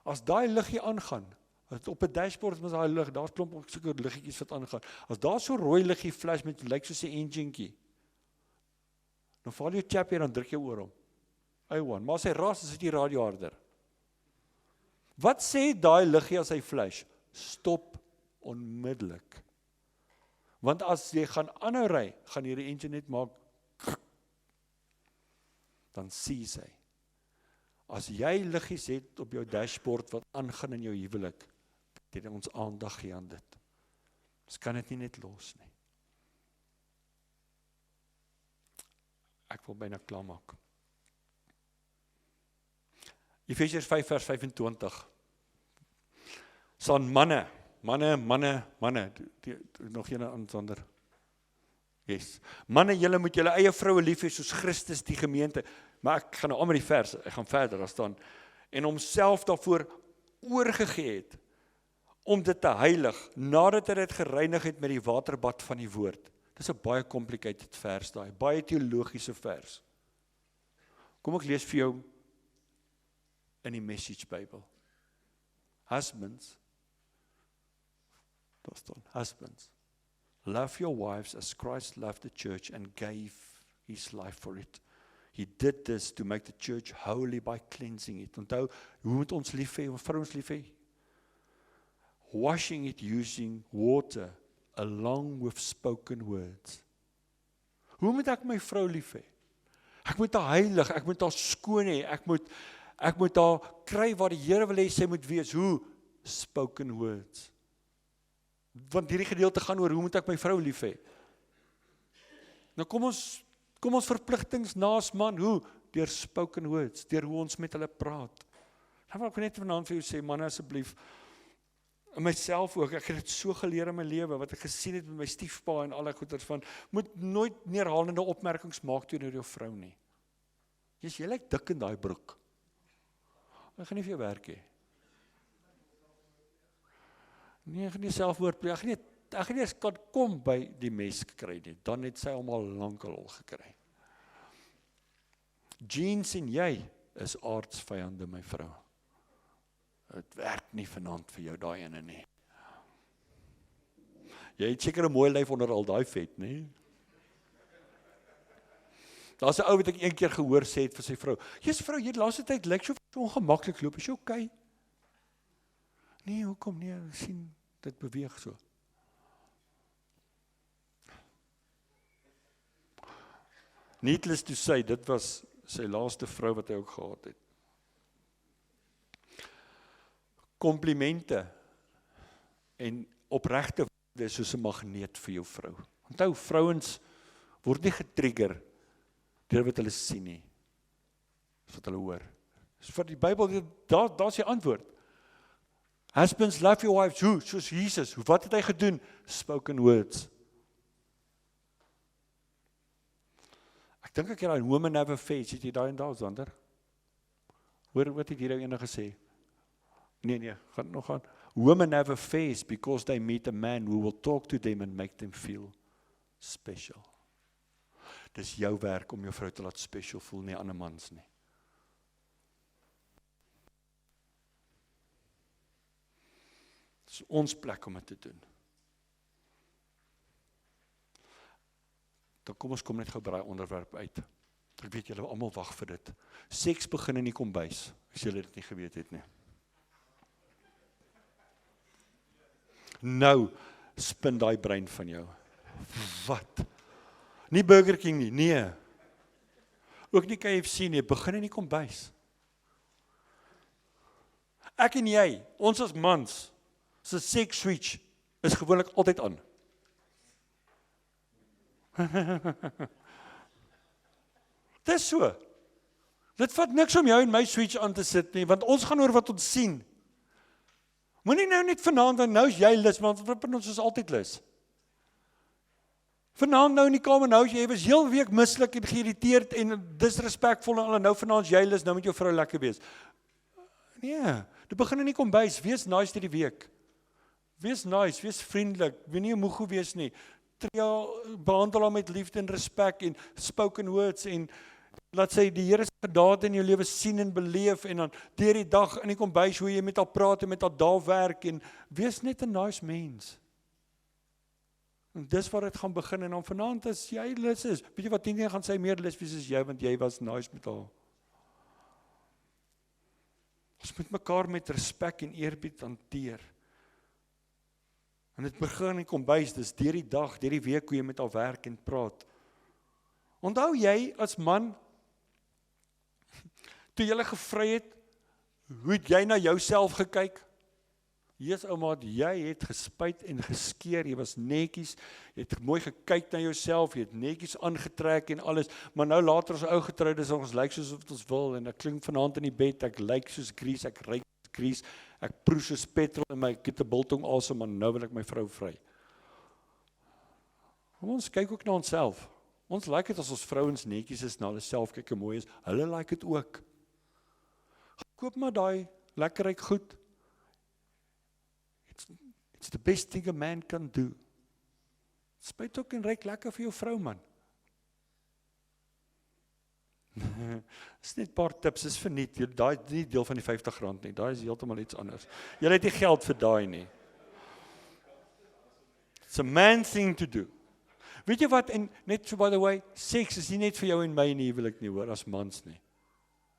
As daai liggie aangaan, op 'n dashboard met daai lig, daar's klomp sulke liggetjies wat aangaan. As daar so rooi liggie flash met lyk soos 'n enginekie, dan val jy chap hier, dan druk jy oor hom. A1, maar as hy ras, is dit die radio harder. Wat sê daai liggie as hy flash? Stop onmiddellik. Want as jy gaan aanhou ry, gaan hierdie engine net maak, dan sien sy. As jy liggies het op jou dashboard wat aangaan in jou huwelik, het ons aandag gee aan dit. Ons kan dit nie net los nie. Ek wil byna klaar maak. Efesiërs 5 vers 25. Staan manne, nog een ander. Yes. Manne, julle moet julle eie vroue lief hê soos Christus die gemeente. Maar ek gaan nou aan met die vers, ek gaan verder, daar staan, en homself daarvoor oorgegee het, om dit te heilig, nadat hy dit gereinig het met die waterbad van die woord. Dis 'n baie complicated vers daai, baie teologiese vers. Kom ek lees vir jou in die Message Bible. Husbands, daar staan, husbands, love your wives as Christ loved the church and gave his life for it. He did this to make the church holy by cleansing it. Onthou, hoe moet ons lief hê, ons vrouens lief hê? Washing it using water along with spoken words. Hoe moet ek my vrou lief hê? Ek moet haar heilig, ek moet haar skoon hê, ek moet haar kry waar die Here wil hê sy moet wees. Hoe? Spoken words. Want hierdie gedeelte gaan oor hoe moet ek my vrou lief hê? Nou kom ons verpligtings naas man, hoe? Deur spoken words, deur hoe ons met hulle praat. Dan wil ek net vanaand vir jou sê, manne asseblief, en myself ook, ek het dit so geleer in my lewe, wat ek gesien het met my stiefpa en al die goeders van, moet nooit neerhalende opmerkings maak teenoor jou vrou nie. Jy lyk dik in daai broek. Ek gaan nie vir jou werk hê. Nee, ek gaan nie selfmoord pleeg. Ek gaan nie eens kan kom by die mes gekry nie. Dan het sy hom al lankal al gekry. Jeans en jy is aardsvyande, my vrou. Het werk nie vanaand vir jou daai ene nie. Jy het seker 'n mooi lyf onder al daai vet, nie? Daar's 'n ou wat ek een keer gehoor sê het vir sy vrou, "Jesus vrou, jy het laaste tyd lyk so ongemaklik loop, is jy okay?" Nee, hoekom nie? Ek sien dit beweeg so. Needless to say, dit was sy laaste vrou wat hy ook gehad het. Komplimente en opregte woorde is soos 'n magneet vir jou vrou. Onthou, vrouens word nie getrigger deur wat hulle sien nie. Dis wat hulle hoor. Dis vir die Bybel, daar's die antwoord. Husbands, love your wives, hoe? Soos Jesus. Wat het hy gedoen? Spoken words. Ek dink ek het daai woman never face, het jy daai en daar, Sander? Hoor wat het hier nou ene gesê? Nee, gaan nog aan. Women have a face because they meet a man who will talk to them and make them feel special. Dis jou werk om jou vrou te laat special voel, nie ander mans nie. Dis ons plek om dit te doen. Dan kom net gou by daai onderwerp uit. Ek weet julle almal wag vir dit. Seks begin in die kombuis, as julle dit nie geweet het nie. Nou, spin daai brein van jou. Wat? Nie Burger King nie, nee. Ook nie KFC nie, begin in die kombuis. Ek en jy, ons as mans, se sex switch is gewoonlik altyd aan. Dis so. Dit vat niks om jou en my switch aan te sit nie, want ons gaan oor wat ons sien. Moenie nou net vanaand, nou is jy lus, want ons is altyd lus. Vanaand nou in die kamer, nou is jy was heel week mislik en geïrriteerd en disrespekvol en al, en nou vanaand is jy lus, nou moet jou vrou lekker wees. Nee, dit begin in die kombuis, wees nice die week. Wees nice, wees vriendelik, weet nie moeg wees nie. Behandel hom met liefde en respek en spoken words en laat sy die Here se gedade in jou lewe sien en beleef en dan deur die dag in die kombuis hoe jy met haar praat en met haar daar werk en wees net 'n nice mens. En dis waar dit gaan begin en dan vanaand as jy lus is, weet jy wat, nie gaan sy meer lus wees as jy want jy was nice met haar. Ons moet mekaar met respek en eerbied hanteer. En dit begin in die kombuis, dis deur die dag, deur die week hoe jy met haar werk en praat. Onthou jy as man, toe jy gevry het, hoe het jy na jouself gekyk? Jesus ouma, jy het gespuit en geskeer, jy was netjies, jy het mooi gekyk na jouself, jy het netjies aangetrek en alles, maar nou later as ou getroud is, ons lyk soos wat ons wil, en ek klink vanaand in die bed, ek lyk soos Grease, ek ryk soos Grease, ek proe soos petrol en my het 'n biltong asem, maar nou wil ek my vrou vry. Ons kyk ook na onsself. Ons like dit as ons vrouens netjies is, na hulle self kyk en mooi is, hulle like dit ook. Koop maar daai lekkerryk goed. It's the best thing a man can do. Spuit ook en ryk lekker vir jou vrou, man. Dis net 'n paar tips, is verniet. Daai is nie deel van die R50 nie, daai is heeltemal iets anders. Jy het nie geld vir daai nie. It's a man thing to do. Weet jy wat, en net so by the way, seks is nie net vir jou en my in die huwelik nie, hoor, as mans nie.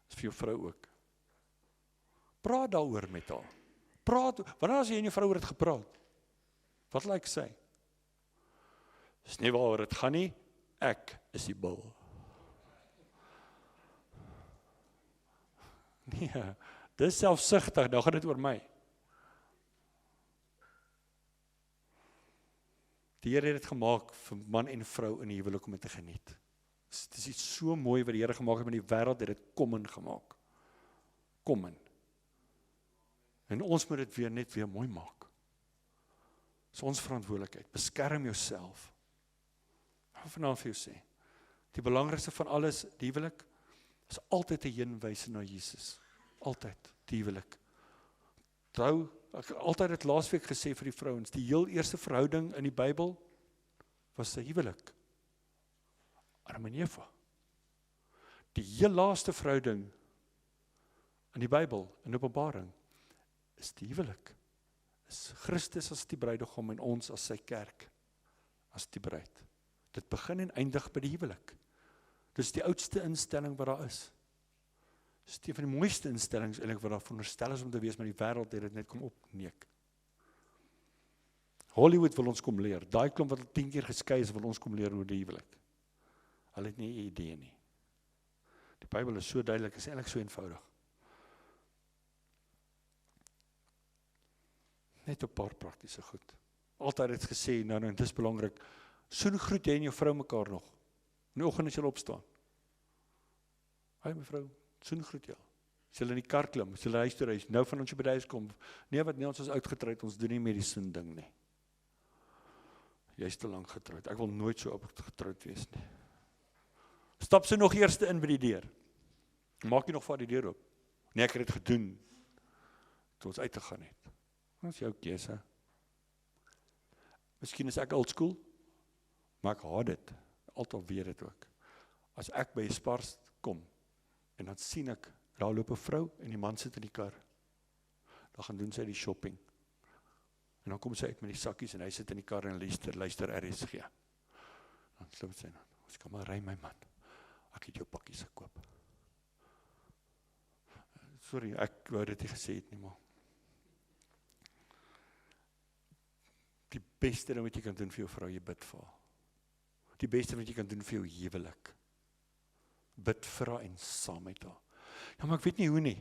Dis vir jou vrou ook. Praat daaroor met haar. Praat, wanneer as jy en jou vrou oor het gepraat? Wat lyk sy? Dis nie waaroor dit gaan nie, ek is die bil. Nee, dis selfsugtig, dan gaan dit oor my. Die Here het dit gemaak vir man en vrou in die huwelik om dit te geniet. Dis iets so mooi wat die Here gemaak het met die wêreld, het dit kom in gemaak. Kom in. En ons moet dit net weer mooi maak. Dis ons verantwoordelikheid. Beskerm jouself. Ek wil vanaand vir jou sê, die belangrikste van alles, die huwelik, is altyd 'n heenwyse na Jesus. Altyd, die huwelik. Trou, ek het altyd dit laasweek gesê vir die vrouens, die heel eerste verhouding in die Bybel was 'n huwelik. Adam en Eva. Die heel laaste verhouding in die Bybel, in Openbaring, is die huwelik. Is Christus as die bruidegom en ons as sy kerk, as die bruid. Dit begin en eindig by die huwelik. Dis die oudste instelling wat daar is. Dis een van die mooiste instellings eintlik wat daar veronderstel is om te wees, maar die wêreld het dit net kom opneek. Hollywood wil ons kom leer. Daai klomp wat al 10 keer geskei is, wil ons kom leer oor die huwelik. Hulle het nie 'n idee nie. Die Bybel is so duidelik, is eintlik so eenvoudig. Net 'n paar praktiese goed. Altyd het gesê, nou, dis belangrik. Soen groet jy en jou vrou mekaar nog. In die oggend as jy opstaan. Hi mevrou, soen groet jy. As jy in die kar klim, as jy huis toe reis, nou van ons by die huis kom. Nee, wat nie, ons is uitgetroud, ons doen nie meer die soen ding nie. Jy is te lank getroud. Ek wil nooit so getroud wees nie. Stap sy nog eerste in by die deur. Maak jy nog vir die deur oop. Nee, ek het dit gedoen toe ons uit te gaan het. Dat is jou keuse. Miskien is ek old school, maar ek haat dit. Altyd weet dit ook. As ek by 'n Spar kom en dan sien ek, daar loop 'n vrou en die man sit in die kar. Dan gaan doen sy die shopping. En dan kom sy uit met die sakkies en hy sit in die kar en luister RSG. Dan sloop sy dan. Ons kan maar ry my man. Ek het jou pakkies gekoop. Sorry, ek wou dit nie gesê het nie, maar die beste ding wat jy kan doen vir jou vrou, jy bid vir haar. Die beste wat jy kan doen vir jou huwelik. Bid vir haar en saam met haar. Ja, maar ek weet nie hoe nie.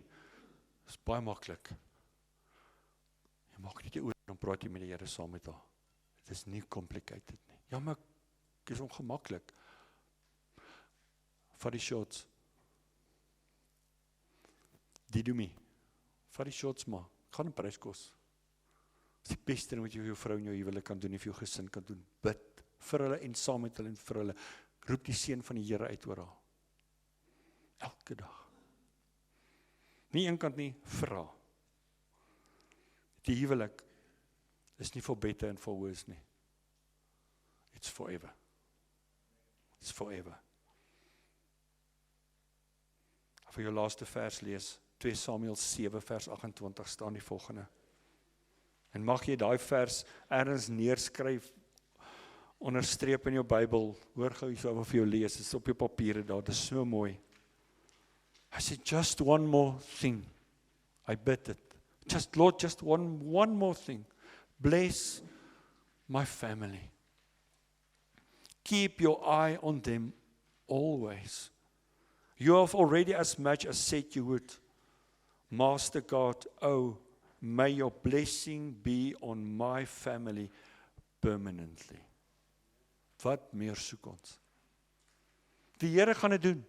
Dit is baie maklik. Jy maak net jy oor, dan praat jy met die Here saam met haar. Dit is nie complicated nie. Ja, maar ek is ongemaklik. Vat die shots. Die doe me. Vat die shots maar. Gaan 'n prys kos. Dis die beste ding wat jy vir jou vrou en jou huwelik kan doen, en vir jou gesin kan doen. Bid vir hulle en saam met hulle en vir hulle. Roep die seën van die Here uit oor haar. Elke dag. Nie eenkant nie, vra. Die huwelik is nie for better and for worse nie. It's forever. It's forever. Vir jou laaste vers lees, 2 Samuel 7 vers 28 staan die volgende. En mag jy daai vers ergens neerskryf, onderstreep in jou Bybel, hoor gou hierso wat vir jou lees, dit is op jou papiere daar, dit is so mooi. I said, just one more thing. I bid it. Just, Lord, just one more thing. Bless my family. Keep your eye on them always. You have already as much as said you would. Master God, oh, may your blessing be on my family permanently. Wat meer soek ons? Die Here gaan dit doen.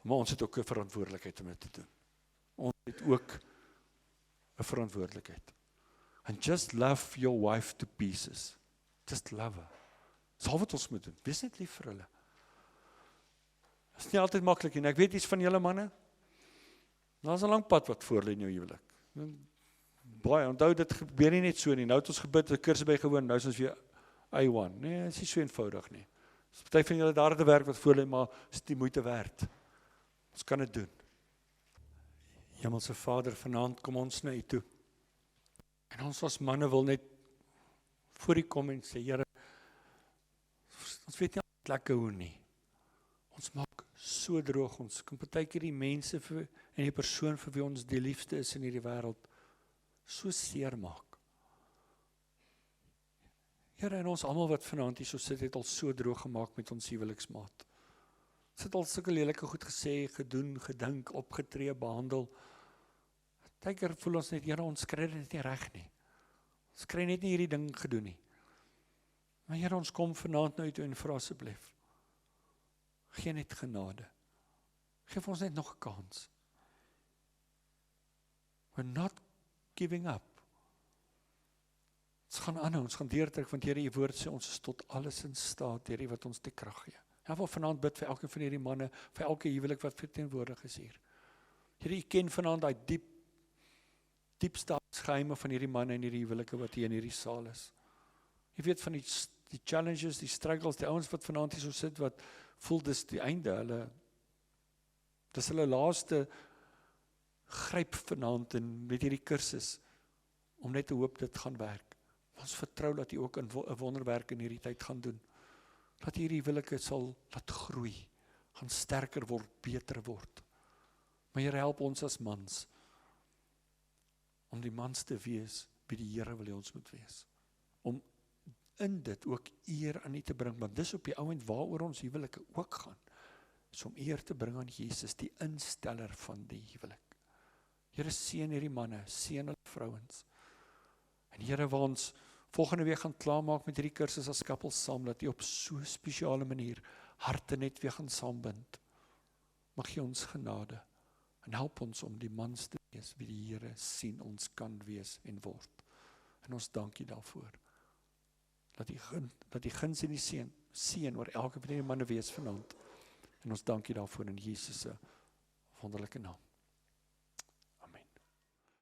Maar ons het ook 'n verantwoordelikheid om dit te doen. Ons het ook 'n verantwoordelikheid. And just love your wife to pieces. Just love her. Dis al wat ons moet doen. Wees net lief vir hulle. Dit is nie altyd maklik nie. Ek weet iets van julle manne. Daar's 'n lang pad wat voor lê in jou huwelik. Baie, onthou dit gebeur nie net so nie. Nou het ons gebid, 'n kursus bygewoon, nou is ons weer A1. Nee, dit is nie so eenvoudig nie. Dis party van julle daar te werk wat voor lê, maar is die moeite werd. Ons kan dit doen. Hemelse Vader, vanaand kom ons na U toe. En ons as manne wil net voor U kom en sê, Here, ons weet nie altyd lekker hoe nie. Ons maak so droog, ons kan partykeer die mense en die persoon vir wie ons die liefste is in hierdie wêreld so seer maak. Here, en ons almal wat vanaand hier so sit, het al so droog gemaak met ons huweliksmaat. Ons het al sulke lelike goed gesê, gedoen, gedink, opgetree, behandel. Partykeer voel ons net, Here, ons kry dit nie reg nie. Ons kry net nie hierdie ding gedoen nie. Maar Here, ons kom vanaand nou toe en vra asseblief, gee net genade. Geef ons net nog 'n kans. We're not giving up. Ons gaan aanhou, ons gaan deurtrek, want Here, U woord sê, ons is tot alles in staat, deur U wat ons die krag gee. Ek wil vanaand bid vir elke van hierdie manne, vir elke huwelik wat verteenwoordig is hier. Here, U ken vanaand daai diep staatsgeheime van hierdie manne en hierdie huwelike wat hier in hierdie saal is. Jy weet van die challenges, die struggles, die ouens wat vanaand hier so sit, wat voel dis die einde, dis hulle laaste gryp vanaand en met hierdie kursus, om net te hoop dit gaan werk. Ons vertrou dat U ook 'n wonderwerk in hierdie tyd gaan doen. Dat hierdie huwelike sal laat groei, gaan sterker word, beter word. Maar Here, help ons as mans, om die mans te wees, wie die Here wil hê ons moet wees. Om in dit ook eer aan U te bring, want dis op die ouend waaroor ons huwelike ook gaan, is om eer te bring aan Jesus, die insteller van die huwelik. Here, seën hierdie manne, seën hulle vrouens. En Here, waar ons volgende week gaan klaarmaak met hierdie kursus as koppel saam, dat U op so 'n spesiale manier harte net weer gaan saambind. Mag U ons genade en help ons om die mans te wees wie die Here sien ons kan wees en word. En ons dank U daarvoor. Dat die guns en die seën oor elke van die manne wees vanaand. En ons dank U daarvoor in Jesus se wonderlike naam.